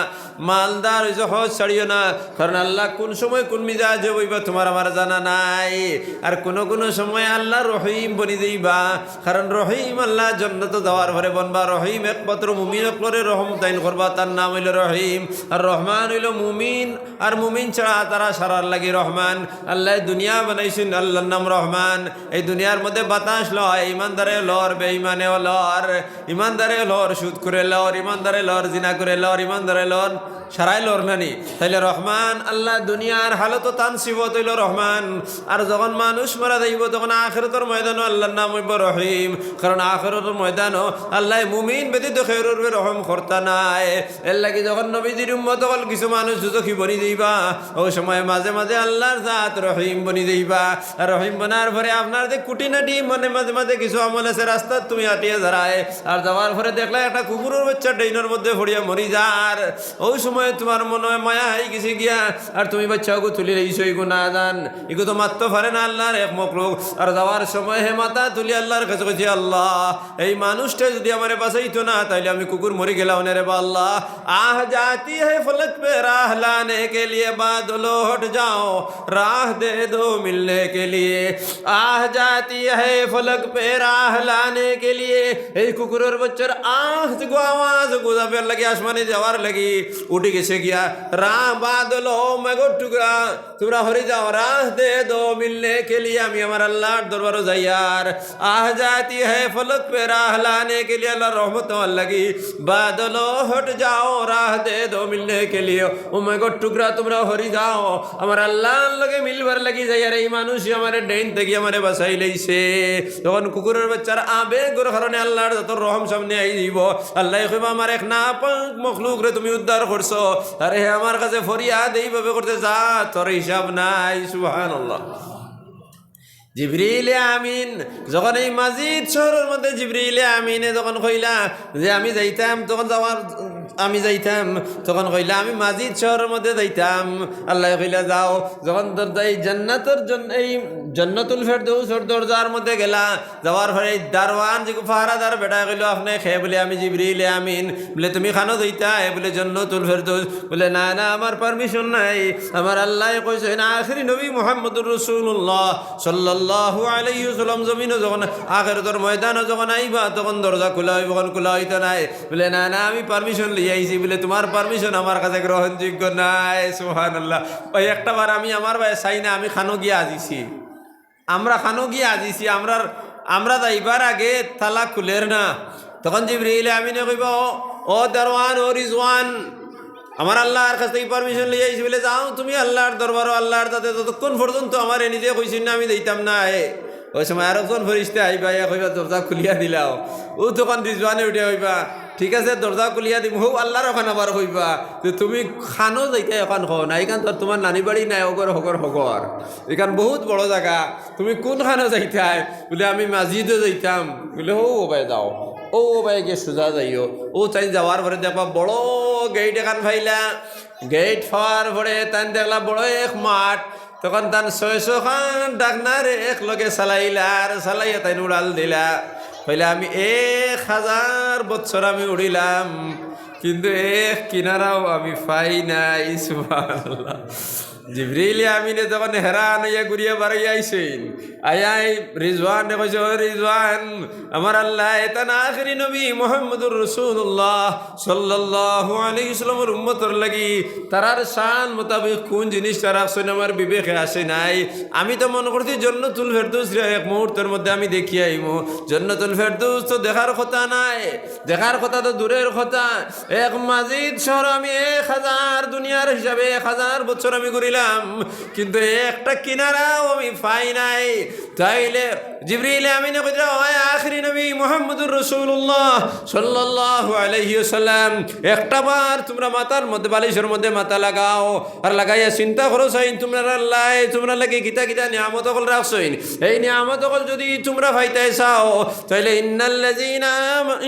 মালদার হইছ হজ ছাড়িও না। কারণ আল্লাহ কোন সময় কোন মিজাজ হইবা তোমার আমার জানা নাই। আর কোন সময় আল্লাহ রহিম বনি যাইবা। কারণ রহিম আল্লাহ জন্নত যাওয়ার পরে বনবা রহিম একমাত্র মুমিন অকলরে রহম তাইন করবা, তার নাম হইল রহিম। আর রহমান হইল মুমিন, আর মুমিন ছাড়া তারা সারার লাগি রহমান। আল্লাহ দুনিয়া বানাইছেন, আল্লাহর নাম রহমান। এই দুনিয়ার মধ্যে বাতাস লয়, ইমানদারে লর, বেঈমানেও লর। ইমানদারে লর, সুদ করে লর, ইমানদারে লর, জিনা করে লর, ইমানদারে লর, সারাই লর নানি। তাইলে রহমান আল্লাহ দুনিয়ার হালত তান সিবত হইল রহমান। আর যখন মানুষ মারা যাইব তখন আখিরাতের ময়দানও আল্লাহর নাম হইব রহিম। কারণ আখিরাতের ময়দানও আল্লাহ মুমিন ব্যতীত খেরুর রহম করতা নাই। এর লাগি যখন নবীজির উম্মত হল কিছু মানুষ দুজখী বনি যাইবা, ওই সময় মাঝে মাঝে আল্লাহর জাত রহিম বনি যাইবা। আর রহিম বনার পরে আপনার যে কুটিনাটি মানে মাঝে মাঝে কিছু আমল আছে রাস্তার তুমি আটিয়ে দাঁড়ায়, আর যাওয়ার পরে দেখলে একটা কুকুরের বাচ্চা ড্রেনের মধ্যে পড়িয়া মরি যার, ওই সময় তোমার মনে হয় মায়া হয়ে গেছে গিয়া, আর তুমি বাচ্চাকে তুলি রইছো এগু না জান, এগু তো মারতে পারে না আল্লাহর এক মখলুক। আর যাওয়ার সময় হে মাথা তুলি আল্লাহর কাছে কইছি, আল্লাহ এই মানুষটা যদি আমার বাঁচাইতো না তাইলে আমি কুকুর মরি গেলাম না রে বা আল্লাহ। আহ जाती है फलक पे राह लाने के लिए, बादलो हट जाओ राह दे दो मिलने के लिए। आह जाती है फलक पे राह लाने के लिए, এই কুকুরের বাচ্চার আহ গো আওয়াজ গোজাবের লাগি আসমানে যাওয়ার লাগি উঠে গেছে গিয়া। রাহ বাদলো মেঘ টুকরা তোমরা হরি যাও, রাহ দে দো মিলনে কে লিয়ে, আমি আমার আল্লাহর দরবারে যাই। আর আহ जाती है फलक पे राह लाने के लिए, আল্লাহর রহমত লাগি বাদলো হট যাও রাহ দে দো মিলনে কে লিয়ে, ও মেঘ টুকরা তোমরা হরি যাও আমার আল্লাহর লগে মিলবার লাগি যাই। আর এই মানুষ আমার ডেইন থেকে আমারে বাঁচাই লইছে। তখন কুকুরের বাচ্চার আবেগের কারণে আল্লাহর যত রহম সামনে আই দিব। আল্লাহ কইব আমার এক না পাক মখলুক রে তুমি উদ্ধার করছো, আরে হে আমার কাছে ফরিয়াদ এইভাবে করতে যা তোর হিসাব নাই। সুবহানাল্লাহ। জিবরিল আমিন যখন এই মাজিদ শহরের মধ্যে জিবরিল আমিনে যখন কইলা যে আমি যাইতাম, তখন যাওয়ার আমি যাইতাম, তখন কইলা আমি মাজিদ শহরের মধ্যে যাইতাম। আল্লাহ কইলা যাও। যখন এই জান্নাতের জন্য এই জান্নাতুল ফেরদৌসের দরজার মধ্যে গেলা, যাওয়ার পরে দারওয়ান যে পাহারাদার বেটা কইল আপনি খেয়ে বলে আমি জিবরিল আমিন, বলে তুমি খানো যাইতা বলে জান্নাতুল ফেরদৌস, বলে না না আমার পারমিশন নাই। আমার আল্লাহ কইছে না আখিরি নবী মুহাম্মদুর রাসূলুল্লাহ সাল্লাল্লাহু আলাইহি ওয়াসাল্লাম জমিনে যখন আখিরাতের ময়দানে যখন আইবা তখন দরজা খোলা হইব, খোলা হইতো নাই। বলে না না আমি পারমিশন লিয়ে আইছি, বলে তোমার পারমিশন আমার কাছে গ্রহণযোগ্য নাই। সুবহানাল্লাহ। ওই একটা বার আমি আমার ভাই চাই না আমি খানো গিয়ে আজিছি, আমরা খানো গিয়ে আজিছি, আমরা যাইবার আগে তালা খুলের না। তখন জিবরিল আমিনে কইব ও দারওয়ান ও রিজওয়ান, আমার আল্লাহর কাছ থেকে পারমিশন লিয়ে আইছি, বলে যাও তুমি আল্লাহর দরবার আল্লাহর তাতে ততক্ষণ পর্যন্ত আমার নিজে কইছি না আমি দিতাম না। ওই সময় আর একজন ফরিস্তা আইবা কইবা দরজা খুলিয়া দিলাও, ও তখন রিজওয়ানে উঠে হইবা ঠিক আছে দরজা খুলিয়া দিম, হো আল্লাহর ওখানে আবার কইবা যে তুমি খানো যাইতে এখন খাও না, এখান তো তোমার নানি বাড়ি নাই অগর হগর হগর, এখান বহুত বড় জায়গা, তুমি কোন খানো যাইতাই? বলে আমি মাজিদে যাইতাম। বলে ও ভাই যাও, ও ভাই গিয়ে সোজা যাইও। ও চাই যাওয়ার পরে দেখবা বড় গেট এখান ফাইলা, গেট পাওয়ার পরে তাই দেখলা বড় এক মাঠ। তখন তান 600 খান ডাকনারে এক লগে চালাইলা, আর চালাইয়া তাই উড়াল দিলা। কইলে আমি 1000 বছর আমি উড়িলাম, কিন্তু এক কিনারাও আমি পাই নাই। সুবহানাল্লাহ। জিবরিল আমিনে যখন হেরান হইয়া ঘুরিয়া বাড়ি আইসেন, আয়াই রিজওয়ান কইছে ও রিজওয়ান, আমার আল্লাহ এটা না আখিরি নবী মুহাম্মদুর রাসূলুল্লাহ সাল্লাল্লাহু আলাইহি ওয়াসাল্লামের উম্মতের লাগি তারার শান মোতাবেক কোন জিনিসটা রাখছেন আমার বিবেকে আসে নাই। আমি তো মনে করছি জান্নাতুল ফেরদৌস এক মুহূর্তের মধ্যে আমি দেখি আইমু। জান্নাতুল ফেরদৌস তো দেখার কথা নাই, দেখার কথা তো দূরের কথা। এক মাজিদ শহর আমি 1000 দুনিয়ার হিসাবে 1000 বছর আমি ঘুরিলাম, কিন্তু একটা কিনারাও আমি পাই নাই। তাইলে জিবরিল আমিনে কইরা ওই আখিরি নবী মুহাম্মদুর রাসূলুল্লাহ সাল্লাল্লাহু আলাইহি ওয়াসাল্লাম একটা বার তোমরা মাথার মধ্যে বালিশের মধ্যে মাথা লাগাও আর লাগাইয়া চিন্তা করো সাইন তোমরা আল্লাহ তোমরা লাগি কিতা কিতা নিয়ামত কল রাখছইন এই নিয়ামত কল যদি তোমরা পাইতে চাও তাইলে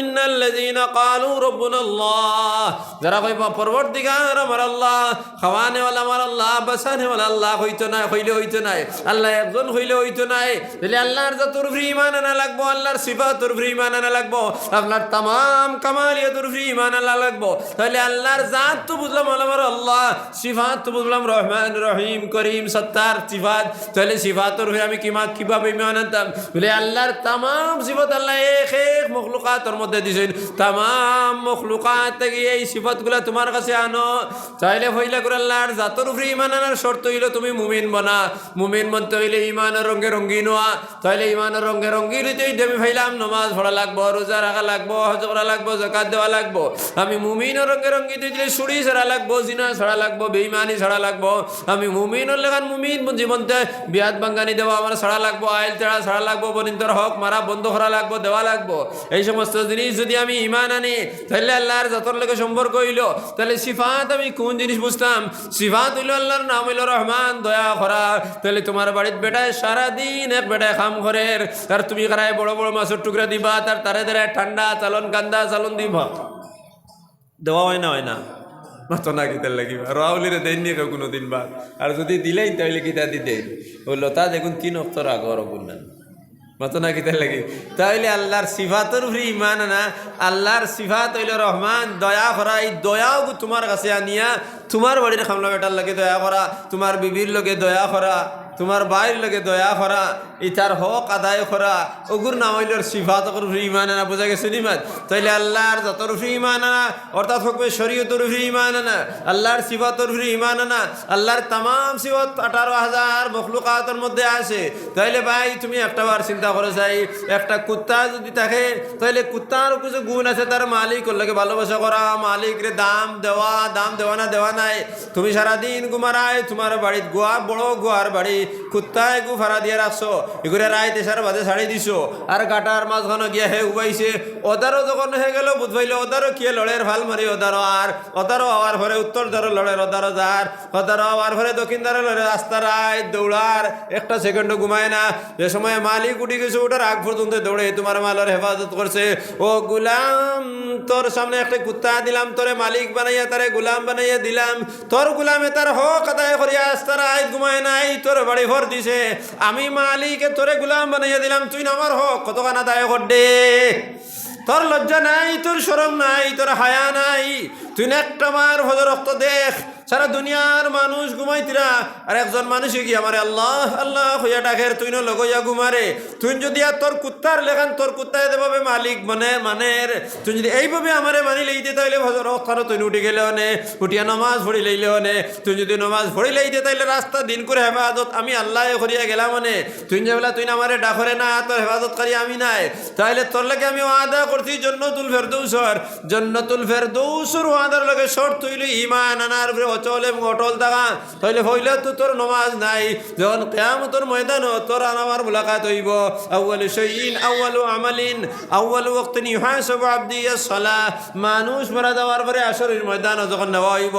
ইন্নাল্লাযীনা ক্বালু রাব্বুনাল্লাহ যারা কইবা পরবর্তীকার আমার আল্লাহ খাওয়ানে ওয়ালা আমার আল্লাহ বাসানে ওয়ালা আল্লাহ হইতো না হইলে হইতো না আল্লাহ একজন হইলে হইতো না তাহলে আল্লাহর জাতুর উপরে ঈমান আনা লাগবো আল্লাহর সিফাতের উপরে ঈমান আনা লাগবো আপনার तमाम কামালিয়াতের উপরে ঈমান আনা লাগবো তাহলে আল্লাহর জাত তো বুঝলাম আমার আল্লাহ সিফাত তো বুঝলাম রহমান রহিম করিম সত্তার সিফাত তাহলে সিফাতের উপরে আমি কিভাবে ঈমান আনতাম বলে আল্লাহর तमाम সিফাত আল্লাহ এক এক মখলুকাতের মধ্যে দিয়েছেন तमाम মখলুকাত থেকে এই সিফাতগুলো তোমার কাছে আনো তাইলে হইলা করে আল্লাহর জাতের উপরে ঈমান আনার শর্ত হইল তুমি মুমিন বনা মুমিন বনতে হইলে ঈমানের রঙে রঙিন হওয়া তাইলে ঈমানের রঙে রঙিন হইতেই আমি ভাইলাম নামাজ পড়া লাগবো রোজা রাখা লাগবো হজ করা লাগবো যাকাত দেওয়া লাগবো আমি মুমিনের রঙে রঙিন হইলে চুরি ছাড়া লাগবো জিনা ছাড়া লাগবো বেঈমানি ছাড়া লাগবো আমি মুমিনের লেখান মুমিন জীবনতে বিয়াত বাঙ্গানি দেওয়া আমার ছাড়া লাগবো আইল ছাড়া লাগবো বনিন্তর হক মারা বন্ধ করা লাগবো দেওয়া লাগবো এই সমস্ত জিনিস যদি আমি ঈমান আনি তাহলে আল্লাহর জাতর লেগে সম্পর্ক হইল তাহলে সিফাত আমি কোন জিনিস বুঝতাম সিফাত হইল আল্লাহর নাম হইল রহমান দয়া করা তাহলে তোমার বাড়ির বেটায় সারাদিন এক বেটায় খাম ঘরের তার তুমি খারায় বড় বড় মাছের টুকরা দিবা তারে ধরে ঠান্ডা চালন কান্দা চালন দিবা দেওয়া হয় না মাতো না কিতার লাগিবা রাউলিরে দেননি কেউ কোনো দিন বা আর যদি দিলেই তাহলে কিতা দিতে ও লতা দেখুন 3 অক্ষর আগর বললেন মাতো না কিতার লাগি তাইলে আল্লাহর সিফাতের উপরে ঈমান আনা আল্লাহর সিফাত হইল রহমান দয়া করা এই দয়াও তোমার কাছে আনিয়া তোমার বাড়ির খামলা বেটার লাগে দয়া করা তোমার বিবির লগে দয়া করা তোমার ভাইয়ের লগে দয়া করা ইতার হক আদায় করা ওগুর নাম হইল সিফাতের উপরে ঈমান আনা বোঝা গেছে নিমাত তাইলে আল্লাহর জাতের উপরে ঈমান আনা অর্থাৎ হবে শরীয়তের উপরে ঈমান আনা আল্লাহর সিফাতের উপরে ঈমান আনা আল্লাহর तमाम সিফাত 18,000 মখলুকাতের মধ্যে আছে তাইলে ভাই তুমি একটা বার চিন্তা করে যাই একটা কুত্তা যদি থাকে তাহলে কুত্তার কিছু গুণ আছে তার মালিকের লাগে ভালোবাসা করা মালিকরে দাম দেওয়া না দেওয়া নাই তুমি সারাদিন ঘুমারায় তোমার বাড়ির বড় গোয়ার বাড়ি কুত্তায় গু ভাড়া দিয়ে রাখছো এগুলো রায় তেসার বাদে ছাড়ি দিছো আর গাটার মাঝখানে গিয়া হে উবাইছে ওদারও যখন হয়ে গেল বুঝবাইলে ওদারও কি লড়ের ভাল মারি ওদারও হওয়ার পরে উত্তর দ্বারও লড়ের ওদারও হওয়ার পরে দক্ষিণ দ্বারা লড়ে রাস্তা রায় দৌড়ার একটা সেকেন্ডও ঘুমায় না যে সময় মালিক উঠে গেছে ওটার আগ পর্যন্ত দৌড়ে তোমার মালের হেফাজত করছে ও গুলাম তোর সামনে একটা কুত্তা দিলাম তোরে মালিক বানাইয়া তারে গুলাম বানাইয়া দিলাম তোর গুলামে তার হক আদায় করিয়া রাস্তা রায় ঘুমায় নাই তোর বাড়ি ভর দিছে আমি মালিকে তোরে গুলাম বানাইয়া দিলাম তুই না আমার হক কতখান আদায় কর দে তোর লজ্জা নাই তোর শরম নাই তোর হায়া নাই তুই না একটা মার ভজর রক্ত দেখ সারা দুনিয়ার মানুষ ঘুমাইতিরা আর একজন মানুষে কি আমার আল্লাহ আল্লাহ হইয়া ডাকের তুই না লগইয়া ঘুমারে তুই যদি আর তোর কুত্তার লেখান তোর কুত্তায় দেভাবে মালিক মানে তুই যদি এইভাবে আমারে মানি লইতে তাইলে ভজর রক্তানো তুই উঠে গেলে অনে উঠিয়া নমাজ পড়ি লইলে অনে তুই যদি নমাজ পড়ি লইতে তাইলে রাস্তা দিন করে হেফাজত আমি আল্লাহ করিয়া গেলাম মানে তুই যে বলা তুই না আমারে ডাকরে না তোর হেফাজত করি আমি নাই তাইলে তোর লাগে আমি ওয়াদা করছি জান্নাতুল ফেরদৌসর ওয়াদার লাগে শর্ত হইল ঈমান আনার অচল এবং অটল থাকা তাইলে হইলে তো তোর নমাজ নাই যখন কিয়ামতের ময়দান তোর আমার মুলাকাত হইব আউয়ালু শাইইন আউয়ালু আমালিন আউয়ালু ওয়াক্তিন ইউহাসাবু আবদি as-সালাহ মানুষ মারা যাওয়ার পরে আসরের ময়দান যখন নেওয়া হইব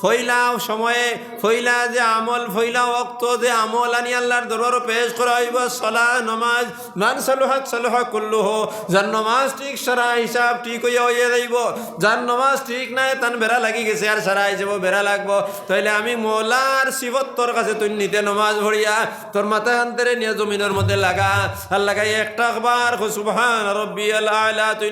ফইলা সময়ে ফইলা যে আমল ফইলা ওয়াক্ত যে আমল আনি আল্লাহর দরবারে পেশ করা হইব সালাহ নামাজ মান সালুহাত সালুহা কুল্লুহু যার নামাজ ঠিক সারা হিসাব ঠিক হইয়া যাইব যার নামাজ ঠিক নাই তান বেড়া লাগি গেছে আর সারা হিসাব বেড়া লাগবো তাইলে আমি মৌলার শিবত তোর কাছে তুই নিতে নমাজ ভরিয়া তোর মাথা হান্তরে নিয়ে জমিনের মধ্যে লাগা আর লাগাই একটা বার সুবহান রাব্বিয়াল আলা তুই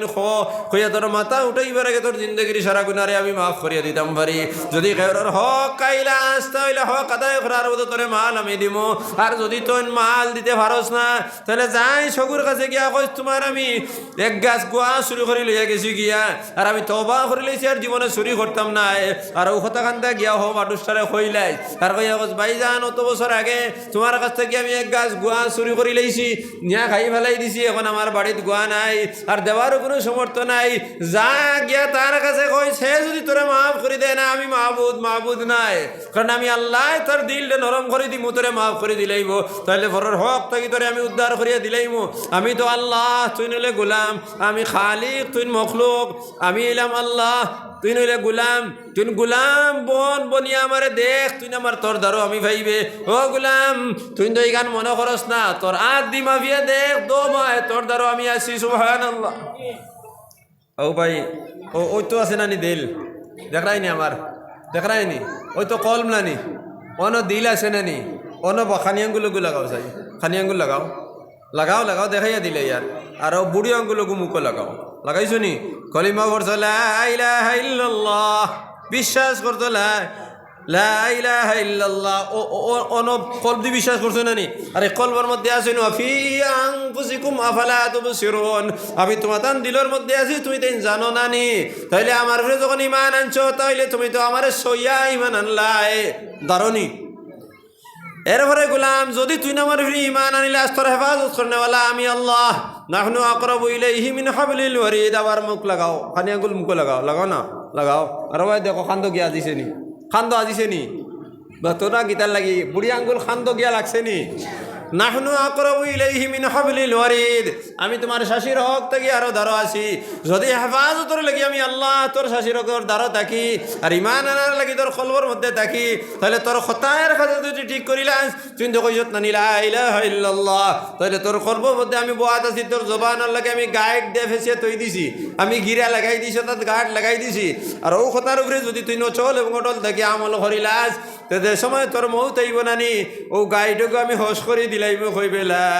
খইয়া তোর মাথা উঠাইবার আগে তোর জিন্দগির সারা গুনারে আমি মাফ করিয়া দিতাম পারি যদি কেউর হক কাইলা আসতে হইলে হক আদায় করার মতো তোরে মাল আমি দিব আর যদি তুই মাল দিতে পারস না তাহলে যাই সগুর কাছে গিয়া কই তোমার আমি এক গাছ গোয়া শুরু করে লইয়া গেছি গিয়া আর আমি তওবা করে লইছি আর জীবনে চুরি করতাম না আর ও কথা কান্দা গিয়া হো মানুষটারে কইলাই আর কইয়া কস ভাইজান অত বছর আগে তোমার কাছ থেকে আমি এক গাছ গুয়া চুরি করে লইছি নিয়া খাই ফেলাই দিছি এখন আমার বাড়িত গুয়া নাই আর দেওয়ারও কোনো সমর্থ নাই যা গিয়া তার কাছে কই সে যদি তোরে মাফ করে দেয় না আমি মাহবুদ নাই কারণ আমি আল্লাহ তোর দিলটা নরম করে দিমু তোরে মাফ করে দিলাইব তাহলে ঘরের হক থাকি তোরে আমি উদ্ধার করিয়া দিলাইমু আমি তো আল্লাহ তুই নইলে গোলাম আমি খালিক তুই মখলুক আমি এলাম আল্লাহ তুই নইলে গুলাম তুই গুলাম বনিয়া আমারে দেখ তুই আমার তোর দ্বারো আমি ভাইবে ও গুলাম তুই তো এই গান মনে করস না তোর আদ দি মাফিয়া দেখ দো মায় তোর দ্বারো আমি আছি সুবহানাল্লাহ ও ভাই ওই তো আছে নানি দিল দেখাইনি আমার দেখাইনি ওই তো কলম নানি অন দিল আছে নানি অন খানি আঙ্গুলো লাগাও চাই খানি আঙ্গুল লাগাও দেখাইয়া দিলে ইয়ার আর বুড়ি আঙ্গুলো মুখো লাগাও লাগাইছো নি কলিমা করছো লা ইলাহা ইল্লাল্লাহ বিশ্বাস করছো লা ইলাহা ইল্লাল্লাহ অন কলব দি বিশ্বাস করছো না নি আরে কলবের মধ্যে আছে নো ফি আনফুসিকুম আফালা তুবসিরুন আমি তোমার দিলের মধ্যে আছি তুমি তাই জানো না নি তাইলে আমার উপরে যখন ঈমান আনছো তাইলে তুমি তো আমারে সইয়া ঈমান আনলাই দারুনি এরপরে গোলাম যদি তুই আমার উপরে ঈমান আনিলে আস্তর হেফাজত করনেওয়ালা আমি আল্লাহ নাহনু আকরাবু ইলাইহি মিন হাবলিল ওয়ারিদ আবার মুখ লাগাও খানি আঙ্গুল মুখ লাগাও না লাগাও আর ভাই দেখো খান্দ গিয়া আজিছে নি বা তোরা গীতার লাগি বুড়ি আঙ্গুল খান্দ গিয়া লাগছে নি নাহনু আকরাবু ইলাইহি মিন হাবলিল ওয়ারিদ আমি তোমার শাশির হক থেকে আরো দ্বারো আছি যদি হেফাজতের লাগি আমি আল্লাহ তোর শাশির হকের দ্বারো থাকি আর ঈমান আনার লাগি তোর কলবের মধ্যে থাকি তাহলে তোর খতায়ের কাছে তুই ঠিক করিলাস তুই তো কইছত না লা ইলাহা ইল্লাল্লাহ তাহলে তোর কলবের মধ্যে আমি বহাত আছি তোর জবানের লাগে আমি গাইড দিয়ে ফেসে তৈ দিছি আমি গিরা লাগাই দিছি তাত গাঁট লাগাই দিছি আর ও খতার উপরে যদি তুই নচল এবং অটল থাকি আমল করিলাস তে সময় তোর মৌত আইব নানি ও গাইডকে আমি হস করে দিলাইব কইবে লা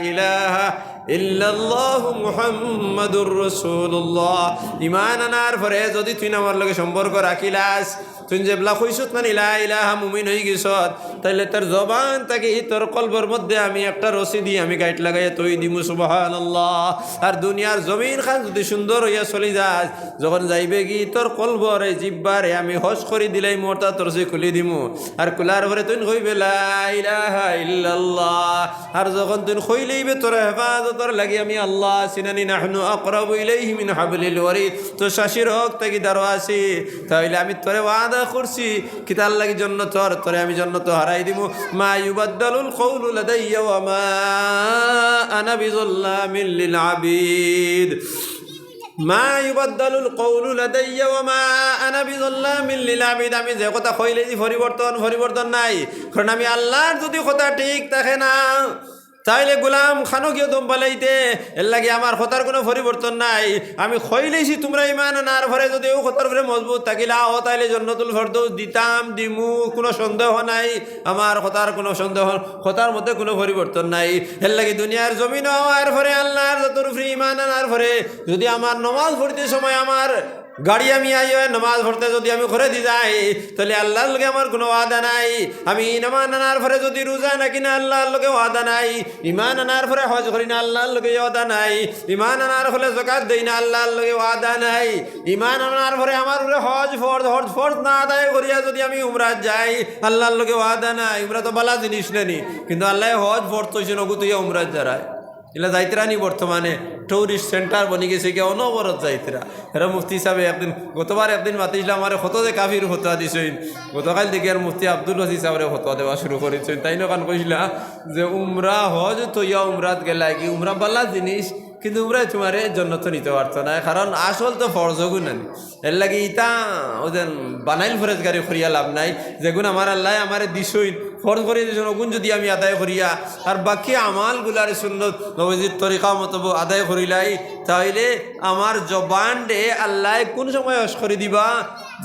ইলাহা ইল্লাল্লাহু মুহাম্মাদুর রাসূলুল্লাহ ঈমান আনার পরে যদি তুই আমার লগে সম্পর্ক রাখিলাস তুই যেবলা কইছত না লা ইলাহা মুমিন হই গেছত তাইলে তোর জবান থেকে তোর কলবের মধ্যে আমি একটা রশি দিয়ে আমি গাইড লাগাইয়া তৈ দিমু সুবহানাল্লাহ আর দুনিয়ার জমিন খান যদি সুন্দর হইয়া চলি যাস যখন যাইবে কি তোর কলবরে জিব্বারে আমি হস করে দিলাই মোটা তোর সে খুলি দিমু আর কুলার পরে তুই কইবে লা ইলাহা ইল্লাল্লাহ আর যখন তুই কইলেইবে তোর হেফাজতর লাগি আমি আল্লাহ সিনানি নাহনু আকরাবু ইলাইহি মিন হাবলিল ওয়ারিদ তো শাশির হক থেকে দাঁড়ো আছি তাইলে আমি তোরে ওয়াদা করছি কিতার লাগি জান্নাত তোরে আমি জান্নাত হারাই দিমু মা ইউবাদদালুল কওলু লাদাইয়া ওয়া মা আনা বিযাল্লামিল লিল আবিদ মা ইউবাদদালুল কওলু লাদাইয়া ওয়া মা আনা বিযাল্লামিল লিল আবিদ আমি যে কথা কইলে যে পরিবর্তন নাই কারণ আমি আল্লাহর যদি কথা ঠিক থাকে না তাইলে গোলাম খানো গিয়ে দম পালাইতে এর লাগে আমার কথার কোনো পরিবর্তন নাই আমি খইলেছি তোমরা ঈমান আনার পরে যদি ও কথার উপরে মজবুত থাকিলা ও তাইলে জান্নাতুল ফেরদৌস দিমু কোনো সন্দেহ নাই আমার কথার কোনো সন্দেহ কথার মধ্যে কোনো পরিবর্তন নাই এর লাগে দুনিয়ার জমিন হওয়ার পরে আল্লাহর যতর উপরে ঈমান আনার পরে যদি আমার নামাজ পড়তে সময় আমার গাড়ি আমি আইও নামাজ পড়তে যদি আমি ঘরে দি যাই তাহলে আল্লাহর লগে আমার কোনো ওয়াদা নাই আমি নামাজ আনার পরে যদি রোজা নাকি না আল্লাহর লগে ওয়াদা নাই ঈমান আনার পরে হজ করি না আল্লাহর লগে ওয়াদা নাই ঈমান আনার পরে যাকাত দেই না আল্লাহর লগে ওয়াদা নাই ঈমান আনার পরে আমার উপরে হজ ফরজ না আদায় করিয়া যদি আমি উমরাত যাই আল্লাহর লগে ওয়াদা নাই উমরা তো বালা জিনিস নেনি কিন্তু আল্লাহ হজ ফরজ কইছেন ওগু তুই উমরাত যারায় এলা যাইতরা নি বর্তমানে টুরিস্ট সেন্টার বনি গেছে কি অনবরত যাইতরা এরা মুফতি সাহেব গতবার একদিন মাতিছিলাম আমার কত যে কাফির ফতোয়া দিছেন গতকাল থেকে আর মুফতি আব্দুল হাসি সাহেবের ফতোয়া দেওয়া শুরু করেছেন তাই না কান কইছিলা যে উমরা হজ তো ইয়া উমরাত গেলা কি উমরা বালা জিনিস কিন্তু উমরা তোমারে জন্নত নিতে পারতো না কারণ আসল তো ফরজগু নানি এর লাগে ইতা ওদের বানাইল ফরেজগারি করিয়া লাভ নাই যেগুন আমার আল্লাহ আমারে দিছইন ফরজ করিয়া দিয়েছেন ওগুন যদি আমি আদায় করিয়া আর বাকি আমালগুলার সুন্নত নবীজির তরিকা মতো আদায় করিলাই তাইলে আমার জবান ডে আল্লাহ কোন সময় হস করে দিবা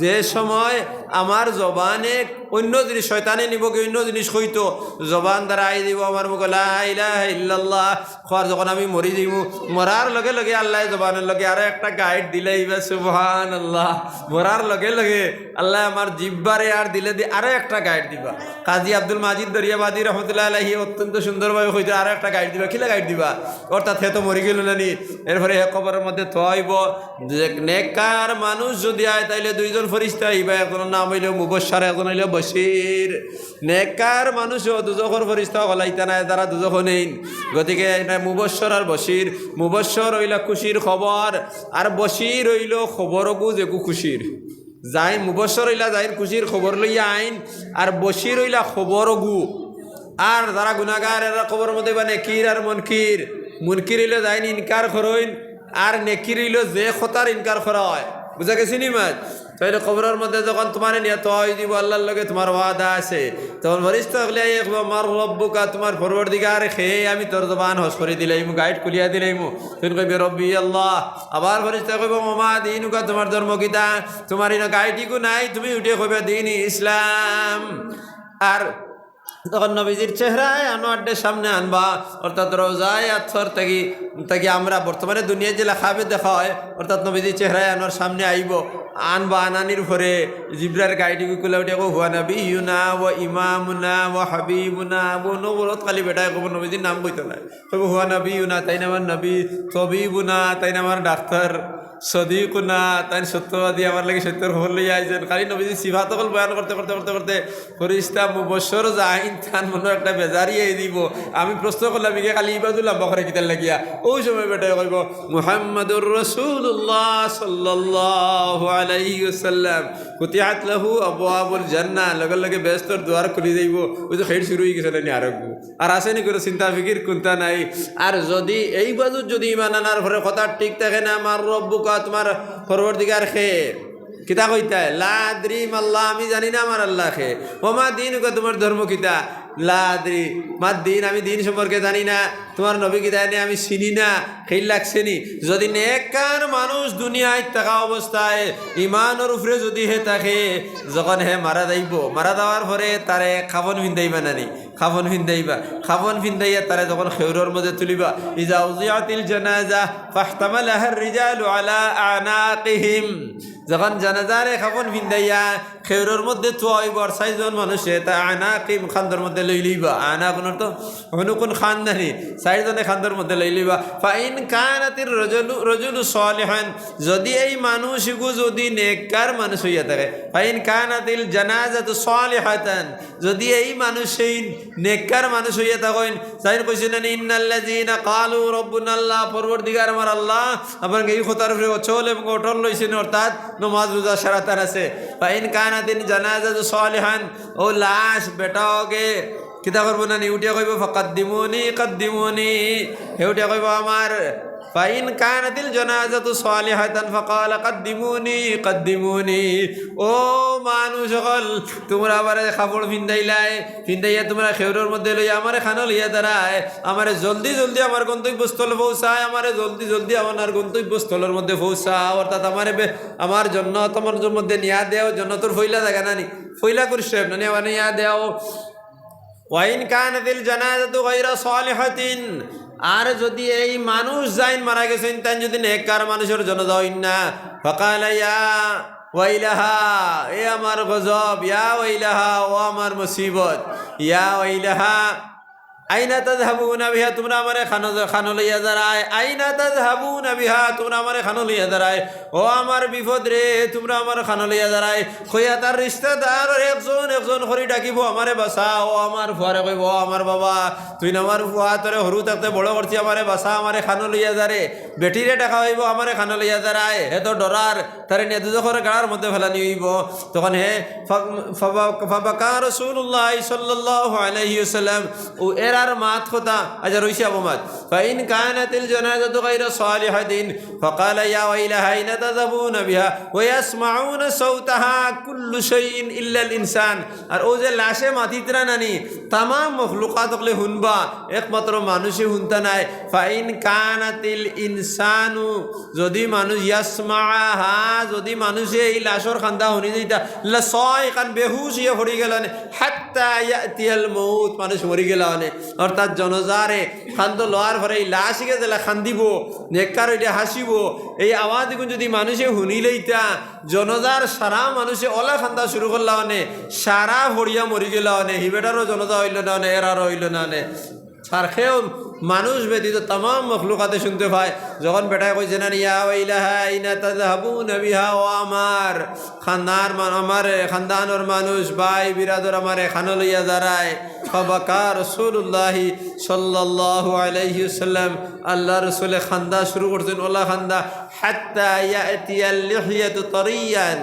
যে সময় আমার জবানে অন্য জিনিস শয়তানে নিব কি অন্য জিনিস হইতো জবান দ্বারা আই দিব আমার মুখ লা ইলাহা ইল্লাল্লাহ খোয়ার যখন আমি মরি দিব মরার লগে লগে আল্লাহ জবানের লগে আরো একটা গাইড দিলেই বা সুবহানাল্লাহ মরার লগে লগে আল্লাহ আমার জিব্বারে আর দিলে দিয়ে আরো একটা গাইড দিবা কাজী আব্দুল মাজিদ দরিয়াবাদী রহমতুল্লাহ আলাইহি অত্যন্ত সুন্দরভাবে হইতে আরো একটা গাইড দিবা কিলা গাইড দিবা অর্থাৎ হে তো মরি গেল নানি এরপরে হে কবরের মধ্যে থইব যে নেককার মানুষ যদি আয় তাইলে দুইজন ফরিস্তা আইবা, একজনের নাম হইল মুবশর, একজন হইল বশির। নেককার মানুষও দুজখর ফরিস্তা হলাইতা নাই, তারা দুজখ নেই। গতিকে মুবশর আর বশির, মুবশর হইলা খুশির খবর, আর বশির হইল খবর গু যেগু খুশির। যাই মুবশর হইলা যাই খুশির খবর লইয়া আইন, আর বশির হইলা খবর গু। আর যারা গুনাহগার এরা খবর মধ্যে বা নেকির আর মনকির। মুনকির হইলে যাইন ইনকার করইন, আর নেকির হইল যে খতার ইনকার করা হয়। বুঝা গেছি নি মাছ? তাইলে খবরের মধ্যে যখন তোমার নিয়ে তয় দিব, আল্লাহর লগে তোমার ওয়াদা আছে, তখন ফরিস্তা হলে আমার রব্বুকা, তোমার পরবর্তীকার খেয়ে আমি তোর জবান হস করে দিলাইমু, গাইড খুলিয়া দিলাইমু। তুমি কইবে রব্বি আল্লাহ। আবার ফরিস্তা কইব মামা দিনুকা, তোমার ধর্ম কিতা? তোমার ইনো গাইডিকু নাই, তুমি উঠে কইবে দিন ইসলাম। আর তখন নবীজির চেহারায় আনোয়ারদের সামনে আনবা, অর্থাৎ রোজায় আথর থাকি আমরা বর্তমানে দুনিয়া যে লেখাবে দেখা হয়, অর্থাৎ নবীজির চেহারায় আনোয়ার সামনে আইব, আনবা। আনানির পরে জিব্রার গাইডি কুলা উঠে হুয়া নবী ইউনা ও ইমামুনা ও হাবিবুনা ও নবরত খালি বেটায় কব, নবীজির নাম কইতো না, কব হুয়া নবী ইউনা, তাই আমার নবী, তবিবুনা তাই আমার ডাক্তার, সদিকুনা তাই সত্যবাদী, আমার লাগে সত্যের খবর লইয়া আইছেন। খালি নবীজি সিফাত সকল বয়ান করতে করতে করতে করতে ফরিস্তা মুবশর যাইন, তার মনে একটা বেজারিয়ে দিব। আমি প্রশ্ন করলাম ইকে খালি ইবাদুল্লাহ বকরে কিতার লাগিয়া, ওই সময় বেটায় কইব মুহাম্মাদুর রাসূলুল্লাহ সাল্লাল্লাহু আলাইহি ওয়াসাল্লাম ফুতিহাত লাহু আবওয়াবুল জান্নাহ, লগে লগে বেহেশতের দুয়ার খুলি যাইব। ওই যে খেড় শুরু হয়ে গেছে না আরগু, আর আসেনি করে চিন্তা ফিকির কোনটা নাই। আর যদি এই বাজুর যদি ইমান আনার পরে কথা ঠিক থাকে না, আমার রব্বুকা, তোমার পরবর্তীকার খে কিতা কইতা লা আদরি মাল্লাহ, আমি জানি না আমার আল্লাহ খে। ওমা দিনুকা, তোমার ধর্ম কিতা? লা আদরি মা দিন, আমি দিন সম্পর্কে জানি না। তোমার নবী কিতা এনে আমি চিনি না, খেল লাগছে নি। যদি নেককার মানুষ দুনিয়ায় থাকা অবস্থায় ইমানের উপরে যদি হে থাকে, যখন হে মারা যাইব, মারা যাওয়ার পরে তারে খাবন ভিন্দাইবা নানি, খাবন ভিন্দাইবা, খাবন ভিন্দাইয়া তারে যখন খেউরের মধ্যে তুলিবা, ইজা উযিয়াতিল জানাজা ফাহতামালাহার রিজালু আলা আনাকিহিম, যখন জানাজারে খাবন ভিন্দাইয়া খেউরের মধ্যে তোয়াইব, আর 6 জন মানুষে তা আনাকিম খান্দর মধ্যে লই লইবা। আনা কোন তো কোন খানদানি, 6 জনে খান্দর মধ্যে লই লইবা। ফাইন কানাতির রজুলু সালিহান, যদি এই মানুষগু যদি নেককার মানুষ হইয়া থাকে, ফাইন কানাতিল জানাজাতু সালিহাতান, যদি এই মানুষ এই নেককার মানুষ হইয়া থাকেন, যাই কইছিলেন ইন্নাল্লাযিনা ক্বালু রাব্বুনাল্লাহ, পরবর্তীকার আমার আল্লাহ, আপনার এই খতার উপরে অচল এবং অটল লইছেন, অর্থাৎ নমাজ রোজা সারাতার আছে। ফাইন কানাতিল জানাজাতু সালিহান, ও লাশ বেটাওকে কিতা করবো না, উঠিয়া কইব ফাকাদ্দিমুনি কাদ্দিমুনি, হে উঠিয়া কইব আমার। ফাইন কানাতিল জানাজাতু সালিহাতান ফাকালা কাদ্দিমুনি কাদ্দিমুনি, ও মানুষ সকল, তোমরা আমারে কাপড় ভিন্দাইলাই, ভিন্দাইয়া তোমরা খেউরের মধ্যে লইয়া আমারে খানো লইয়া দাঁড়ায়, আমারে জলদি জলদি আমার গন্তব্যস্থলে পৌঁছায়, আমারে জলদি জলদি আমার গন্তব্যস্থলের মধ্যে পৌঁছাও, অর্থাৎ আমারে আমার জন্য তোমার মধ্যে নিয়া দেও, জন্য তোর ফইলা থাকে না নি, ফইলা করিস না নিয়া দেও। ওয়াইন কানাতিল জানাজাতু গায়রা সালিহাতিন, আর যদি এই মানুষ যাইন মারা গেছেন, তাই যদি নেককার মানুষের জন্য যাইন না, ফাকালা ইয়া ওয়াইলাহা, এ আমার গজব, ইয়া ওয়াইলাহা, ও আমার মুসিবত, ইয়া ওয়াইলাহা আইনা তাযহাবুনা বিহা, তোমরা আমারে খানো লইয়া দাঁড়ায়, আইনা তাযহাবুনা বিহা, তোমরা আমারে খানো লইয়া দাঁড়ায়, ও আমার বিপদ রে, তোমরা আমার খানো লইয়া দাঁড়ায়। কইয়া তার রিশতেদার একজন করে ডাকিব, আমারে বাসা, ও আমার ফুয়ারে কইব, ও আমার বাবা, তুই আমার ফুয়া তোরে হরু থাকতে বড় করছি, আমারে বাসা, আমারে খানো লইয়া দাঁড়ে। বেটিরে ডাকা হইব, আমারে খানো লইয়া দাঁড়ায়, হে তো ডরার, তারে নিয়ে দুজখরে গাড়ার মধ্যে ফেলানি হইব। তখন হে ফাবাকা রাসূলুল্লাহ সাল্লাল্লাহু আলাইহি ওয়াসাল্লাম, ও আর মাত কথা আচ্ছা রইছে আবমাত। ফাইন কানাতিল জানাজাতু গায়রা সালিহাতিন ফাকালা ইয়া ওয়াইলাহা আইনা তাযাবুনা বিহা ওয়া ইয়াসমাউনা সাওতাহা কুল্লু শাইইন ইল্লা আল ইনসান, আর ও যে লাশে মাতিতরা নানি তাম মখলুকাত হলে শুনবা, একমাত্র মানুষে শুনতা নাই। ফাইন কানাতিল ইনসানু, যদি মানুষ ইয়াসমাহা, যদি মানুষে এই লাশর খান্দা শুনি দিতা লা সাইকান, বেহুশ হইয়া পড়ি গেলানে, হাত্তা ইয়াতিয়াল মউত, মানুষ মরি গেলানে, অর্থাৎ জনজারে খান্দ লোয়ার পরে এই লাশিকে জেলা খান্দিব, নেককার ওইটা হাসিব, এই আওয়াজ যদি মানুষে শুনিলেইতা জনজার সারা মানুষে ওলা খান্দা শুরু করলাওনে, সারা ভরিয়া মরি গেলাওনে, হিবেটারও জনজা হইল না, এরারও হইল না। সারখেও মানুষ ব্যতীত তাম মখলুকাতে শুনতে পায়। যখন বেটায় কইছে না ইয়া ওয়াইলাহা আইনা তাযহাবুনা বিহা, ও আমার আমার খানদানোর মানুষ ভাই বিরাদর আমার এখানে লইয়া দাঁড়ায়। ফাবাকা রাসূলুল্লাহি সাল্লাল্লাহু আলাইহি ওয়াসাল্লাম, আল্লাহ রাসূলে খান্দা শুরু করছেন, ওলা খান্দা হাত্তা ইয়াতিয়াল লিহিয়াতু তারিয়ান,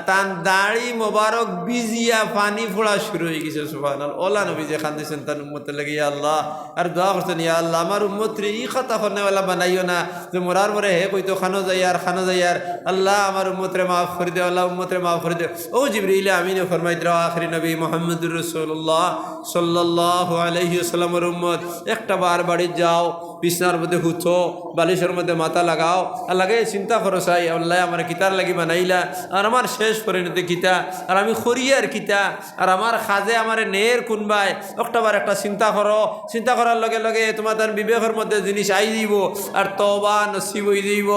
তান দাড়ি মোবারক বিজিয়া পানি ফোড়া শুরু হয়ে গেছে। সুবহানাল্লাহ। ওলা নবী যে খান্দিছেন তার উম্মতের লাগে ইয়া আল্লাহ, আর দোয়া করছেন ইয়া আল্লাহ আমার উম্মতরে ই কথা ফনেওয়ালা বানাইও না যে মরার পরে হে কইতো খানো যাইয়ার খানো যাইয়ার। আল্লাহ আমার উম্মতরে মাফ করে দেও, আল্লাহ উম্মতরে মাফ করে দেও। ও জিবরিল আমিনে ফরমাইত রাও আখিরি নবী মুহাম্মদুর রাসূলুল্লাহ সাল্লাল্লাহু আলাইহি ওয়াসাল্লামের উম্মত একটা বার বাড়ি যাও, বিছনার মধ্যে হুতো, বালিশের মধ্যে মাথা লাগাও, আল্লাহকে চিন্তা করো চাই আল্লাহ আমার কিতার লাগি বানাইলা, আর আমার শেষ পরিণতি কিতা, আর আমি খরিয়ার কিতা, আর আমার খাজে আমার নের কোনবাই একটাবার একটা চিন্তা করো। চিন্তা করার লগে লগে তোমার তার বিবেকের মধ্যে জিনিস আই দিব, আর তওবা নসিব হয়ে যাইব।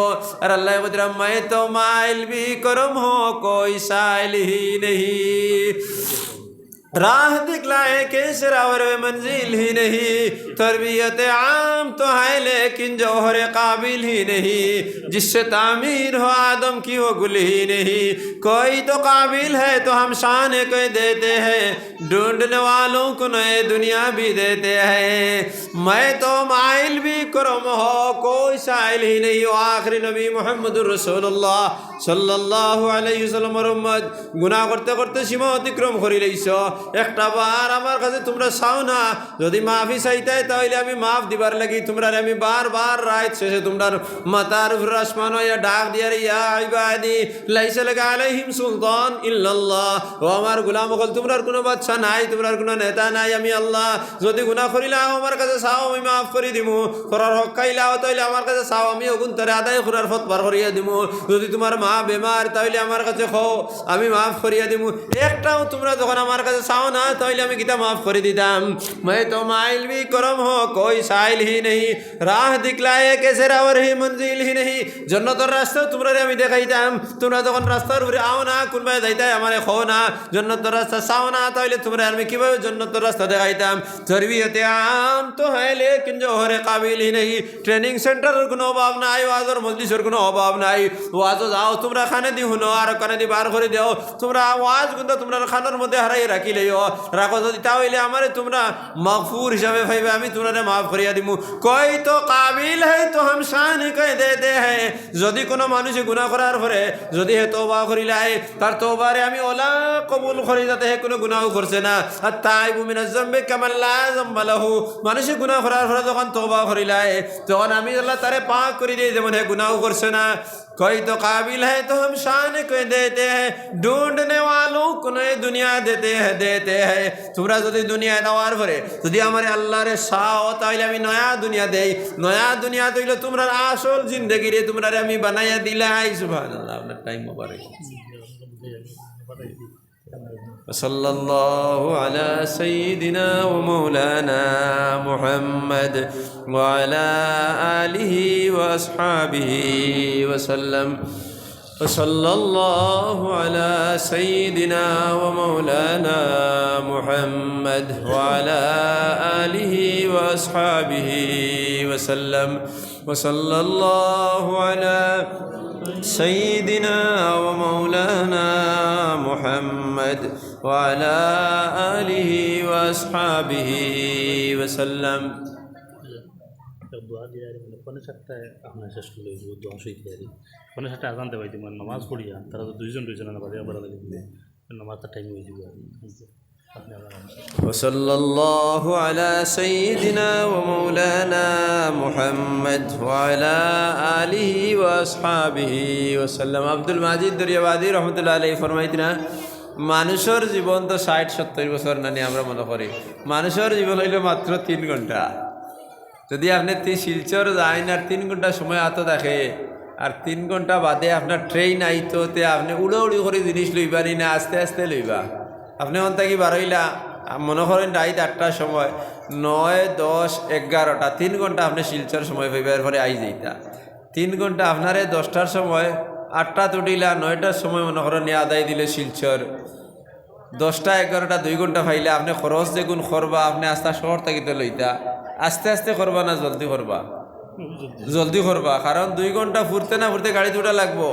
আর আল্লাহ বলরাম মায়ে তো মাইল বি করম হো কোই সাইল হি নেহি, राह दिखलाए के सरावर मंजिल ही नहीं, तरबियत आम तो है लेकिन जौहर काबिल ही नहीं, जिससे तामीर हो आदम की वो गुल ही नहीं, कोई तो काबिल है तो हम शान कह देते हैं, ढूंढने वालों को नए दुनिया भी देते हैं। मैं तो माइल भी करम हो कोई साइल ही नहीं। आखिरी नबी मुहम्मदुर रसूलुल्लाह সাল্লাল্লাহু আলাইহি ওয়াসাল্লামের উম্মত গুনাহ করতে করতে সীমা অতিক্রম করে লইছো, একটা বার আমার কাছে তোমরা চাও না, যদি মাফি চাইতে তাহলে আমি মাফ দিবার লাগি তোমরা আমি বারবার রাত শেষে তোমরা মাতার উপর আসমান হইয়া ডাক দিয়া ইয়া ইবাদি লাইসা লাকা আলাইহিম সুলতান ইল্লাল্লাহ, ও আমার গোলাম হল তোমরার কোনো বাদশা নাই, তোমরার কোনো নেতা নাই, আমি আল্লাহ। যদি গুনাহ করিলাও আমার কাছে চাও আমি মাফ করে দিমু, করার হক খাইলাও তাহলে আমার কাছে চাও আমি ওগুন তারে আদায় করার পথ পার করিয়া দিমু। যদি তোমার মা বেমার তাহলে আমার কাছে খাও আমি মাফ করিয়া দিমু। একটাও তোমরা যখন আমার কাছে চাও না তাহলে আমি কিতা মাফ করে দিতাম। मैं तो माइल भी करम हो कोई साइल ही नहीं, राह दिखलाए कैसे रावर ही मंजिल ही नहीं। जन्नतर रास्ता তোমরা আমি দেখাইতাম, তোমরা যখন রাস্তার উপরে আও না কোনবাই যাইতাই আমারে খো না, জন্নতের রাস্তা চাও না তাহলে তোমরা আমি কিভাবে জন্নতের রাস্তা দেখাইতাম। তরবিয়তে আম তো হয় লেকিন জোহরে কাবিল হি নেই। ট্রেনিং সেন্টারের কোনো অভাব নাই, ওয়াজের মজলিসের কোনো অভাব নাই। ওয়াজও যাও তোমরা খানে দি শুনো আর কানে দি বার করে দাও, তোমরা ওয়াজ কিন্তু তোমরা খানের মধ্যে হারাই রাখিলেও রাখো, যদি তাহলে আমারে তোমরা মাগফুর হিসাবে ভাইবে আমি তোমরা মাফ করিয়া দিমু। কই তো কাবিল হ্যাঁ তো হাম শান কই দেতে হ্যাঁ। যদি কোনো মানুষে গুনাহ করার পরে যদি হে তওবা করিলাই তার তওবারে আমি ওলা কবুল করি, যাতে হে কোনো গুনাহ করছে না। আর তাইবু মিনাজ যামবি কামাল লা যামবা লাহু, মানুষে গুনাহ করার পরে যখন তওবা করিলাই তখন আমি আল্লাহ তারে পাক করে দিই যেমন হে গুনাহ করছে না। कोई तो काबिल है तो हम शान को देते हैं, ढूंढने वालों को नए दुनिया देते हैं। তোমরা যদি দুনিয়া দেওয়ার পরে যদি আমার আল্লাহরে চাও তাহলে আমি নয়া দুনিয়া দেই, নয়া দুনিয়া তৈলে তোমরা আসল জিন্দগি রে তোমরা আমি বানাইয়া দিলাই। সুবহানাল্লাহ। আপনার টাইম মোবারক। صلى الله على سيدنا ومولانا محمد وعلى آله وأصحابه وسلم. وصلى الله على سيدنا ومولانا محمد وعلى آله وأصحابه وسلم. وصلى الله على سيدنا ومولانا محمد وعلى آله وأصحابه وسلم. দোয়া দিয়ে মানে ৫-৭টায় আপনার শেষ করলে দোয়া সইতে আর ৫-৭টায় আজান দেওয়াই দিব নামাজ পড়িয়া তারা তো দুইজন না বাদে আবার লাগবে নামাজটা টাইম হয়ে যাবে আপনি وصلى الله على سيدنا ومولانا محمد وعلى آله وأصحابه وسلم. আব্দুল মাজিদ দরিয়াবাদী রহমতুল্লাহ আলাইহি ফরমাইতেন মানুষের জীবন তো ৬০-৭০ বছর নানি আমরা মনে করি, মানুষের জীবন হইল মাত্র ৩ ঘন্টা। যদি আপনি শিলচর যাইন আর ৩ ঘন্টা সময় হাতে দেখে আর ৩ ঘন্টা বাদে আপনার ট্রেন আইতে আপনি উড়ি করে জিনিস লইবানি না, আস্তে আস্তে লইবা। আপনি অন্তা কি বারইলা মনে করেন রাইত ৮টার সময় ৯, ১০, ১১টা ৩ ঘন্টা আপনি শিলচর সময় পাইবার পরে আই যাইতা। ৩ ঘন্টা আপনারে ১০টার সময় ৮টা তুটিলা ৯টার সময় মনে করেন আদায় দিলে শিলচর, 10টা 11টা 2 ঘন্টা ফাইলে আপনি খরচ যেগুন করবা আপনি আস্তে শহর থাকিতে লইতা আস্তে আস্তে করবা না জলদি করবা? জলদি করবা, কারণ 2 ঘন্টা ফুরতে না ফুরতে গাড়ি দুটা লাগবো।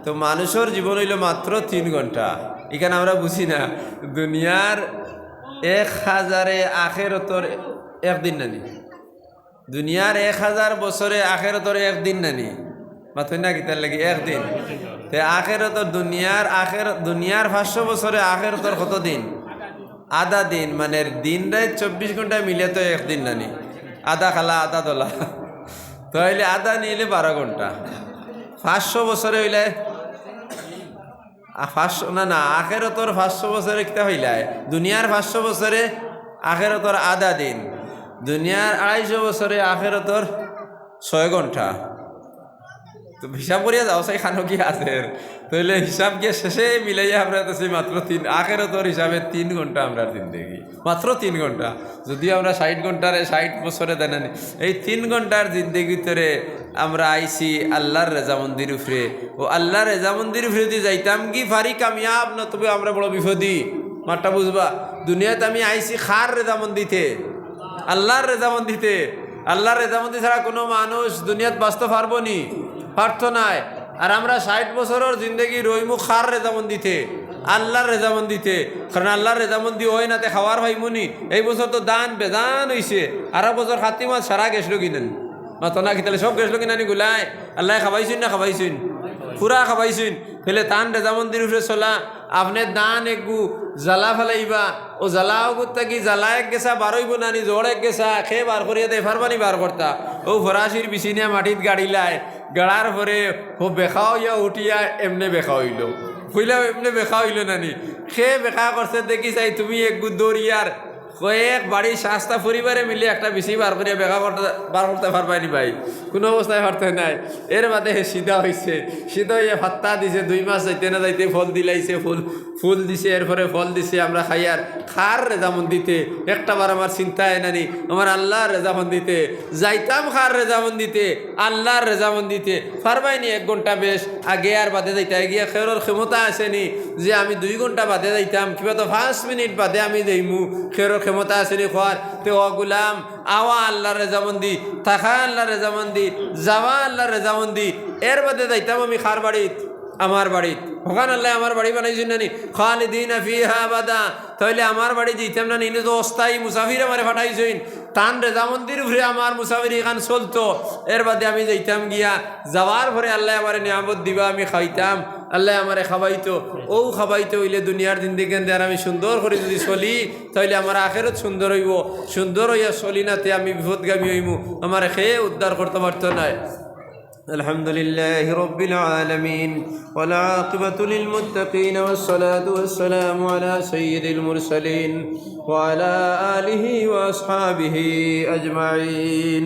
তো মানুষের জীবন হইল মাত্র 3 ঘন্টা। এখানে আমরা বুঝি না দুনিয়ার 1000 আখেরতর একদিন নানি, দুনিয়ার 1000 বছরে আখেরতর একদিন নানি, মাথুই না কিতার লাগি একদিন। তে আখেরতর দুনিয়ার 500 বছরে আখেরতর কত দিন? আধা দিন, মানে দিন রাত 24 ঘন্টা মিলে তো একদিন নানি, আধা খালা আধা দলা, তাহলে আধা নিলে 12 ঘন্টা। 500 বছরে হইলে 500 না আখেরতর 500 বছরে কিতা হইলায়, দুনিয়ার 500 বছরে আখেরতর আধা দিন, দুনিয়ার 250 বছরে আখেরতর 6 ঘন্টা। তো হিসাব করিয়া যাও সাই খানো কি আছে, তাহলে হিসাব গিয়ে শেষে মিলাইয়া আমরা তো সেই মাত্র 3 আখেরতর হিসাবে 3 ঘন্টা আমরা জিন্দেগি, মাত্র 3 ঘন্টা। যদিও আমরা 60 ঘন্টারে 60 বছরে দেন, এই 3 ঘন্টার জিন্দেগির ভিতরে আমরা আইছি আল্লাহর রেজামন্দির উপরে। ও আল্লাহর রেজামন্দির উপরে যদি যাইতাম কি ফারি কামিয়াব না, তবে আমরা বড় বিপদী। মাঠটা বুঝবা, দুনিয়াতে আমি আইছি খার রেজামন্দিতে, আল্লাহর রেজামন্দিতে। আল্লাহর রেজামন্দি ছাড়া কোনো মানুষ দুনিয়াত বাঁচতে পারবো নি, পারত নাই। আর আমরা 60 বছরের জিন্দগি রইমু খার রেজামন্দিতে, আল্লাহর রেজামন্দিতে। কারণ আল্লাহর রেজামন্দি হয় নাতে খাওয়ার ভাইমুনি। এই বছর তো দান বেদান হইছে, আর বছর খাতি মাছ সারা গেছিল কিনেন মাতনা কিতালে সব গেছিল কিনানি গুলাই। আল্লাহ খাবাইছুন না খাবাইছুন, পুরা খাবাইছুন। ফেলে তান রেজামন্দির উপরে চলা, আপনি দান একগু জ্বালা ফেলাইবা, ও জ্বালাও করতে কি জ্বালা এক গেছা বারইব নানি, জোর এক গেছা খেয়ে বার করিয়া দেয় ফারবানি বার করতা। ও ফরাসির বিছিনিয়া মাটিত গাড়িলায়, গাড়ার পরে ও বেখা হইয়া উঠিয়া এমনে বেখা হইল, হইলাম এমনে বেখা হইল নানি। খেয়ে বেখা করছে দেখি চাই তুমি একগু দৌড়িয়ার কয়েক বাড়ির 7টা পরিবারে মিলে একটা বেশি বার করিয়া বার করতে পারবানি ভাই, কোনো অবস্থায় পারতে নাই। এর বাদে সিধা হয়েছে, সিধা হইয়া ভাত্তা দিছে, 2 মাস যাইতে না যাইতে ফল দিলাইছে, ফুল দিছে, এরপরে ফল দিছে। আমরা খাইয়ার খার রেজামন দিতে একটা বার আমার চিন্তায় নানি, আমার আল্লাহর রেজামন দিতে যাইতাম, খার রেজামন দিতে আল্লাহর রেজামন দিতে পারবাইনি। 1 ঘন্টা বেশ আগে আর বাদে যাইতে গিয়া খেরোর ক্ষমতা আসেনি যে আমি 2 ঘন্টা বাদে যাইতাম, কিবা তো 5 মিনিট বাদে আমি যাইমু, খেরোর ক্ষমতা আসেনি খোয়ার। তে ও গুলাম আওয়া আল্লাহর রেজামন্দি, থাকা আল্লাহর রেজামন্দি, যাওয়া আল্লাহর রেজামন্দি। এর বাদে যাইতাম আমি খার বাড়িত, আমার বাড়িত। ওখান আল্লাহ আমার বাড়ি বানাইছেন নানি, খালিদিনা ফিহা আবাদা। তাহলে আমার বাড়ি যেতাম না, নিনে তো অস্থায়ী মুসাফির আমারে পাঠাইছেন। তান রেজামন্দির উপরে আমার মুসাফির এখান চলতো। এর বাদে আমি যাইতাম গিয়া, যাওয়ার পরে আল্লাহ আমার নিয়ামত দিবা, আমি খাইতাম, আল্লাহ আমারে খাবাইতো। ও খাবাইতে হইলে দুনিয়ার জিন্দিগি আর আমি সুন্দর করে যদি চলি, তাহলে আমার আখেরত সুন্দর হইব। সুন্দর হইয়া চলি নাতে আমি বিপদগামী হইমু, আমার খেয়ে উদ্ধার করতে পারতো না। الحمد لله رب العالمين والعاقبة للمتقين والصلاة والسلام على سيد المرسلين وعلى آله وأصحابه أجمعين.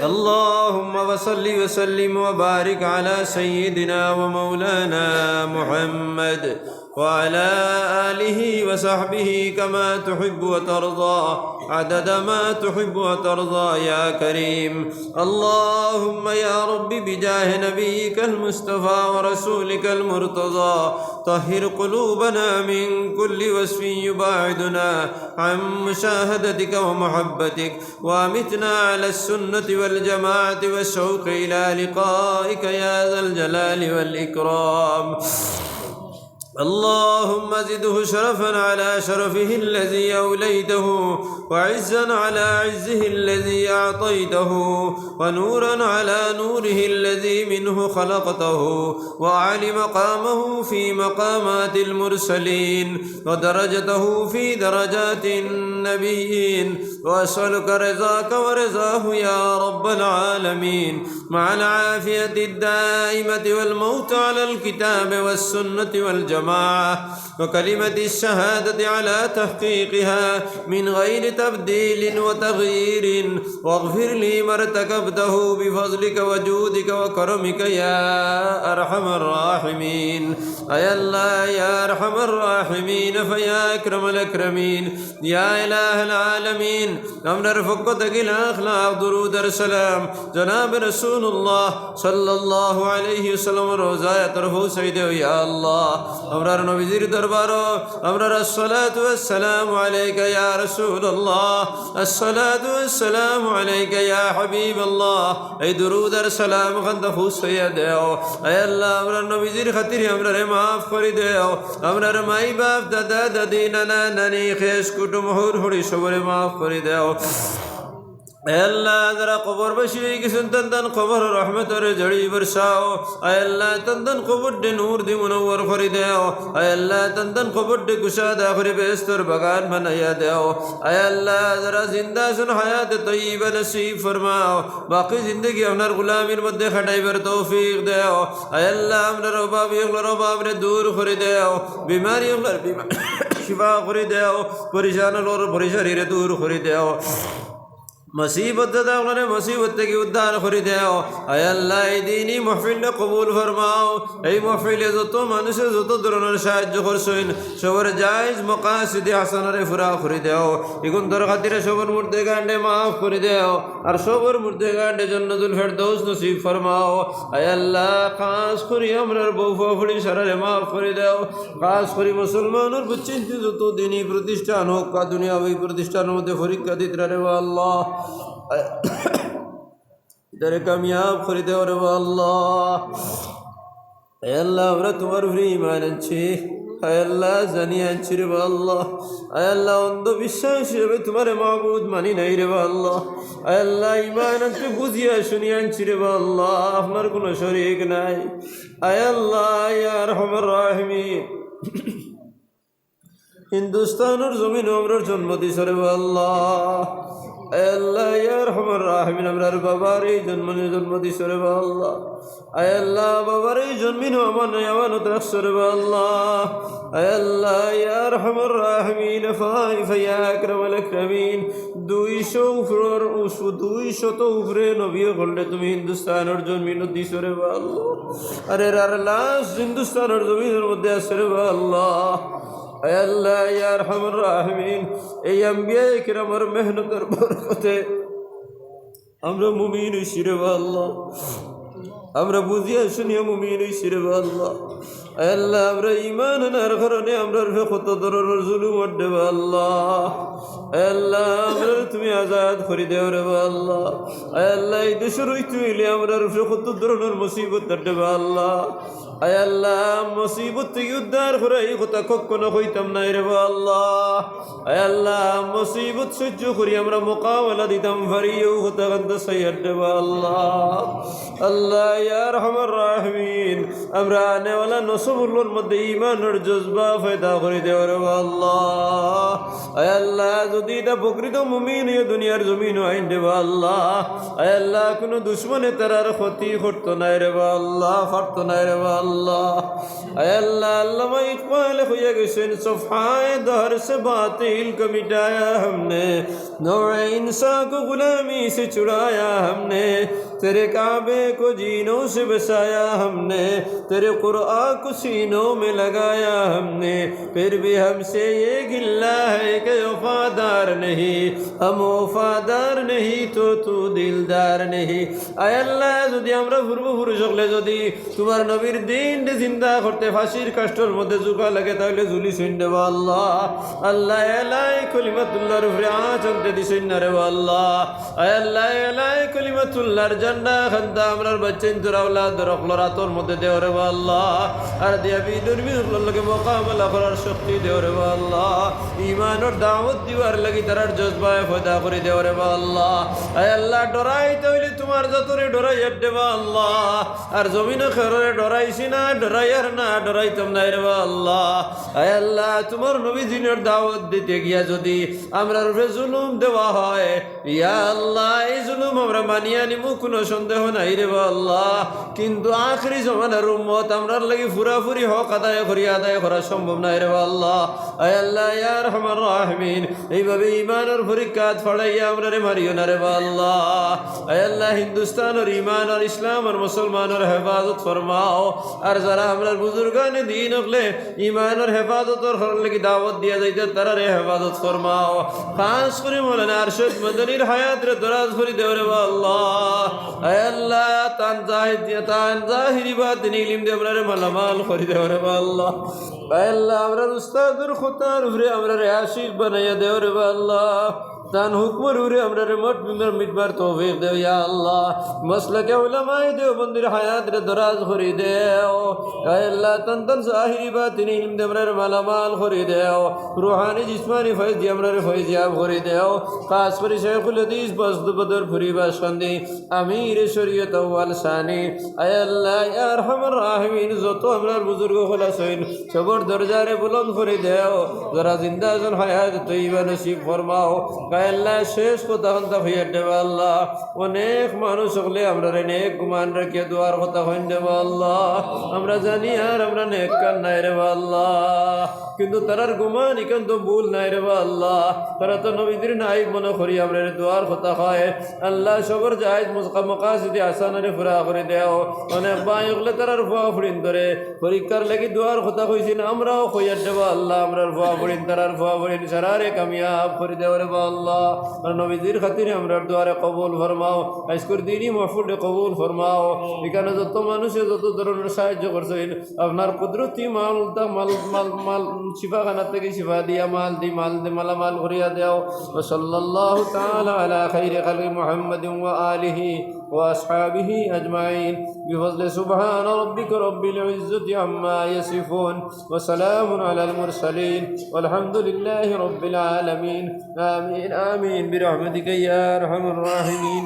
اللهم وصل وسلم وبارك على سيدنا ومولانا محمد وعلى آله وصحبه كما تحب وترضى عدد ما تحب وترضى يا كريم. اللهم يا رب بجاه نبيك المصطفى ورسولك المرتضى طهر قلوبنا من كل وصف يباعدنا عن مشاهدتك ومحبتك، وامتنا على السنة والجماعة والشوق إلى لقائك يا ذا الجلال والإكرام. اللهم زده شرفا على شرفه الذي أوليته، وعزا على عزه الذي أعطيته، ونورا على نوره الذي منه خلقته، وأعلى مقامه في مقامات المرسلين، ودرجته في درجات النبيين. وأسألك رضاك ورضاه يا رب العالمين، مع العافية الدائمة والموت على الكتاب والسنة والجماعة وكلمة الشهادة على تحقيقها من غير تبديل وتغيير. واغفر لي ما ارتكبته بفضلك وجودك وكرمك يا أرحم الراحمين. يا الله يا أرحم الراحمين، فيا أكرم الأكرمين، يا إله العالمين. أمن رفقتك الأخلاق درود السلام جناب رسول الله صلى الله عليه وسلم روزايا طرفه سيده. يا الله আমরার নবীজির দরবারও আমরার আসসালাতু ওয়াসসালামু আলাইকা ইয়া রাসূলুল্লাহ, আসসালাতু ওয়াসসালামু আলাইকা ইয়া হাবিবাল্লাহ, এই দুরুদ আর সালাম খান্দা খুশ হইয়া দেও। আয় আল্লাহ আমরার নবীজির খাতিরে আমরারে মাফ করে দেও। আমরার মাই বাপ দাদা দাদি নানা নানি খেস কুটুম হুর হুড়ি সবরে মাফ করে দেও। আল্লাহ যারা কবর বসি হয়ে গেছেন তন্দন কবর রহমতের জড়ি বর্ষাও। আয় আল্লাহ তন্দন কবর ডে নূর দি মুনওয়ার করে দেও। আয় আল্লাহ তন্দন কবর ডে কুশাদা করে বেস্তর বাগান বানাইয়া দেও। আয় আল্লাহ যারা জিন্দা আছেন হায়াতে তয়্যিবা নসিব ফরমাও। বাকি জিন্দগি আপনার গুলামির মধ্যে খাটাইবার তৌফিক দেও। আয় আল্লাহ আপনার অভাব রে দূর করে দেও। বিমারি আপনার শিফা করে দেও। পরিশান পরিশারীরে দূর করে দেও। মুসিবত দাদা মুসিবত থেকে উদ্ধার করে দেও। আয় আল্লাহ এই দিনই মাহফিলটা কবুল ফরমাও। এই মাহফিলে যত মানুষে যত ধরনের সাহায্য করছেন সবার জায়েজ মাকাসিদে হাসানারে ফুরা করে দেও। এখন তোর খাতিরে সবার মুর্দে গান্ডে মাফ করে দেও। আর সবার মুর্দে গান্ডে জান্নাতুল ফেরদৌস নসিব ফরমাও। আয় আল্লাহ খাস করি আমরার বউ ফুড়ি সারারে মাফ করে দেও। খাস করি মুসলমানের বুঝছেন যত দিনই প্রতিষ্ঠান হোক কা দুনিয়াবী প্রতিষ্ঠানের মধ্যে পরীক্ষা দিতে রে আল্লাহ ইদারে কামিয়াব করে দেও রে আল্লাহ। আয় আল্লাহ আমরা তোমার উপরে ঈমান আনছি। আয় আল্লাহ জানি আনছি রে আল্লাহ। আয় আল্লাহ অন্ধবিশ্বাস হিসেবে তোমার মাবুদ মানি নাই রে আল্লাহ। আয় আল্লাহ ঈমান আনতে বুঝিয়া শুনি আনছি রে আল্লাহ। আপনার কোনো শরীক নাই। আয় আল্লাহ ইয়া আরহামার রাহিমিন হিন্দুস্তানের জমিন আমরার জন্ম দিছ রে আল্লাহ। আল্লাহ ইয়া আরহামার রাহিমিন আমরার বাবার এই জন্ম দিছ রে আল্লাহ। আয় আল্লাহ বাবার এই জন্মিন আমানত রাখছ রে আল্লাহ। আয় আল্লাহ ইয়া আরহামার রাহিমিন ফাইয়া আকরামাল আকরামিন 200 উপরে নবী করলে তুমি হিন্দুস্তানের জন্মিন দিছ রে আল্লাহ। আরে আর লাশ হিন্দুস্তানের জমিনের মধ্যে আছে রে আল্লাহ। আয় আল্লাহ ইয়া আরহামার রাহিমিন এই আম্বিয়া কিরামের মেহনতের বরকতে আমরা মুমিন হইছি রে আল্লাহ। আমরা বুঝিয়া শুনিয়া মুমিন হইছি রে আল্লাহ। আয় আল্লাহ আমরা ঈমান আনার কারণে আমরা কত ধরনের জুলুম দেব আল্লাহ। আয় আল্লাহ আমরা তুমি আজাদ করে দেও রে আল্লাহ। আয় আল্লাহ এই দেশের হইলে আমরা কত ধরনের মুসিবত দেব আল্লাহ। আয় আল্লাহ মুসিবত থেকে উদ্ধার করে এই কথা কখনো হইতাম নাই রে আল্লাহ। আয় আল্লাহ মুসিবত সহ্য করি আমরা মোকাবেলা দিতাম পারি এই কথা কান্দা সাইয়াদ দেব আল্লাহ। আল্লাহ ইয়া আরহামার রাহিমিন আমরা আনেওয়ালা নসবুল্লোর মধ্যে ঈমানের জজবা পয়দা করে দেও রে আল্লাহ। আয় আল্লাহ যদি এটা প্রকৃত মুমিন এই দুনিয়ার জমিন আইন দেব আল্লাহ। আয় আল্লাহ কোনো দুশ্মনে তারার ক্ষতি করতো নাই রে আল্লাহ, পারতো নাই রে আল্লাহ। আয় আল্লাহ আল্লামা ইকবাল হইয়া গেছেন সফায়ে দহর से बातिल को मिटाया हमने नौए इंसा को गुलामी से छुड़ाया हमने तेरे काबे को जीनों से बसाया हमने तेरे कुरान को सीनों में लगाया हमने फिर भी हमसे ये गिल्ला है कि वफादार नहीं हम वफादार नहीं तो तू दिलदार नहीं। आय अल्लाह যদি আমরা পূর্বপুরুষ হলে যদি তোমার নবীর দিন জিন্দা করতে ফাঁসির কাষ্ঠের মধ্যে জুকা লাগে তাহলে ঝুলি শুন দেব আল্লাহ। আল্লাহ এলাই কলিমাতুল্লাহর উপরে আঁচনতে দিছেন না রে আল্লাহ। আয় আল্লাহ এলাই কলিমাতুল্লাহর জান্ডা খান্দা আমরার বাচ্চা তোরা আওলাদ রখলর আতর মধ্যে দেও রে আল্লাহ। আর দিয়া বিদুর্বিকে মোকাবেলা করার শক্তি দেও রে আল্লাহ। ঈমানের দাওয়াত দিবার লাগি তারার জজবায় পয়দা করে দেও রে আল্লাহ। আয় আল্লাহ ডরাইতে হইলে তোমার যতরে ডরাই দেব আল্লাহ। আর জমিনে খেরে ডরাইছি না ডরাইয়ার না ডরাইতাম নাই রে আল্লাহ। আয় আল্লাহ তোমার নবী দিনের দাওয়াত দিতে গিয়া যদি আমরা রূপে জুলুম দেওয়া হয় ইয়া আল্লাহ এই জুলুম আমরা মানিয়া নিমু কোনো সন্দেহ নাই রে আল্লাহ। কিন্তু আখরি জমানার উম্মত আমরার লাগি পুরাপুরি হক আদায় করা সম্ভব নাই রে আল্লাহ। আয় আল্লাহ ইয়া আরহামার রাহিমিন এইভাবে ঈমানের পরীক্ষাত ফড়াইয়া আমরা রে মারিও না রে আল্লাহ। আয় আল্লাহ হিন্দুস্তানের ঈমান আর ইসলাম আর মুসলমানের হেফাজত ফরমাও। আর যারা আমরা বুজুর্গানে দিন হলে ঈমানের হেফাজতর হওয়ার লাগি দাওয়াত দিয়া যাইতে তারা রে হেফাজত ফরমাও। খাস করে মৌলানা আরশাদ মাদানীর হায়াত রে দরাজ করে দেও রে আল্লাহ। আয় আল্লাহ তান জাহিরি বাতিনি ইলম দে আমরা রে মালামাল মালামাল করে দেও রে আল্লাহ। আল্লাহ আমরা উস্তাদের খোতার উপরে আমরা আশিক বানাইয়া দেও রে আল্লাহ। তান হুকমর উরে আমরা রিমোট বিমার মিটবার তৌফিক দেও ইয়া আল্লাহ। মাসলাকে উলামায়ে দেওবন্দির হায়াত রে দরাজ করে দেও আল্লাহ। তান তান জাহিরি বাতিনি ইলম দে আমরা মালামাল করে দেও। রুহানি জিসমানি ফয়জ দি আমরা ফয়জিয়াব করে দেও। খাস করে শেখুল হাদিস বজদ বদর পরিবার সন্ধি আমির শরীয়ত ওয়াল সানি আল্লাহ ইয়া আরহামার রাহিমিন। যত আমরা বুজুর্গ খলাসইন সবর দরজারে বুলন্দ করে দেও। যারা জিন্দা আছেন হায়াত তৈবা নসিব ফরমাও আল্লাহ। শেষ কথা হন্তা হইয়া দেব আল্লাহ। অনেক মানুষ হলে আমরা নেক গুমান রেখে দোয়ার কথা হইন দেব আল্লাহ। আমরা জানি আর আমরা নেক কান নাই রে আল্লাহ, কিন্তু তারার গুমান ইকান তো ভুল নাই রে আল্লাহ। তারা তো নবীদের নাই মনে করি আমরা দোয়ার কথা হয় আল্লাহ। সবর জায়েজ মকাসিদে আসানারে পুরা করে দেও। অনেক ভাই হলে তারার ভুয়া ফুড়িন ধরে পরীক্ষার লাগি দোয়ার কথা কইছেন আমরাও কইয়া দেব আল্লাহ। আমরার ভুয়া ফুড়িন তারার ভুয়া ফুড়িন সারারে কামিয়াব করে দেও রে আল্লাহ। আর নবীজির খাতিরে আমরার দোয়ারে কবুল ফরমাও। আজকের দিনই মাহফুলে কবুল ফরমাও। এখানে যত মানুষে যত ধরনের সাহায্য করছেন আপনার কুদরতি মাল মাল মাল মাল শিফাখানা থেকে শিফা দিয়া মাল দি মালামাল করিয়া দেও। সাল্লাল্লাহু তাআলা আলা খাইরি খালকি মুহাম্মাদিন ওয়া আলিহি ওয়া আসহাবিহি আজমাইন বিফজলি সুবহান রাব্বিকা রব্বিল ইজ্জতি আম্মা ইয়াসিফুন ওয়া সালামুন আলাল মুরসালিন ওয়ালহামদুলিল্লাহি রাব্বিল আলামিন। আমিন আমিন বিরহমাতিকা ইয়া আরহামার রাহিমিন।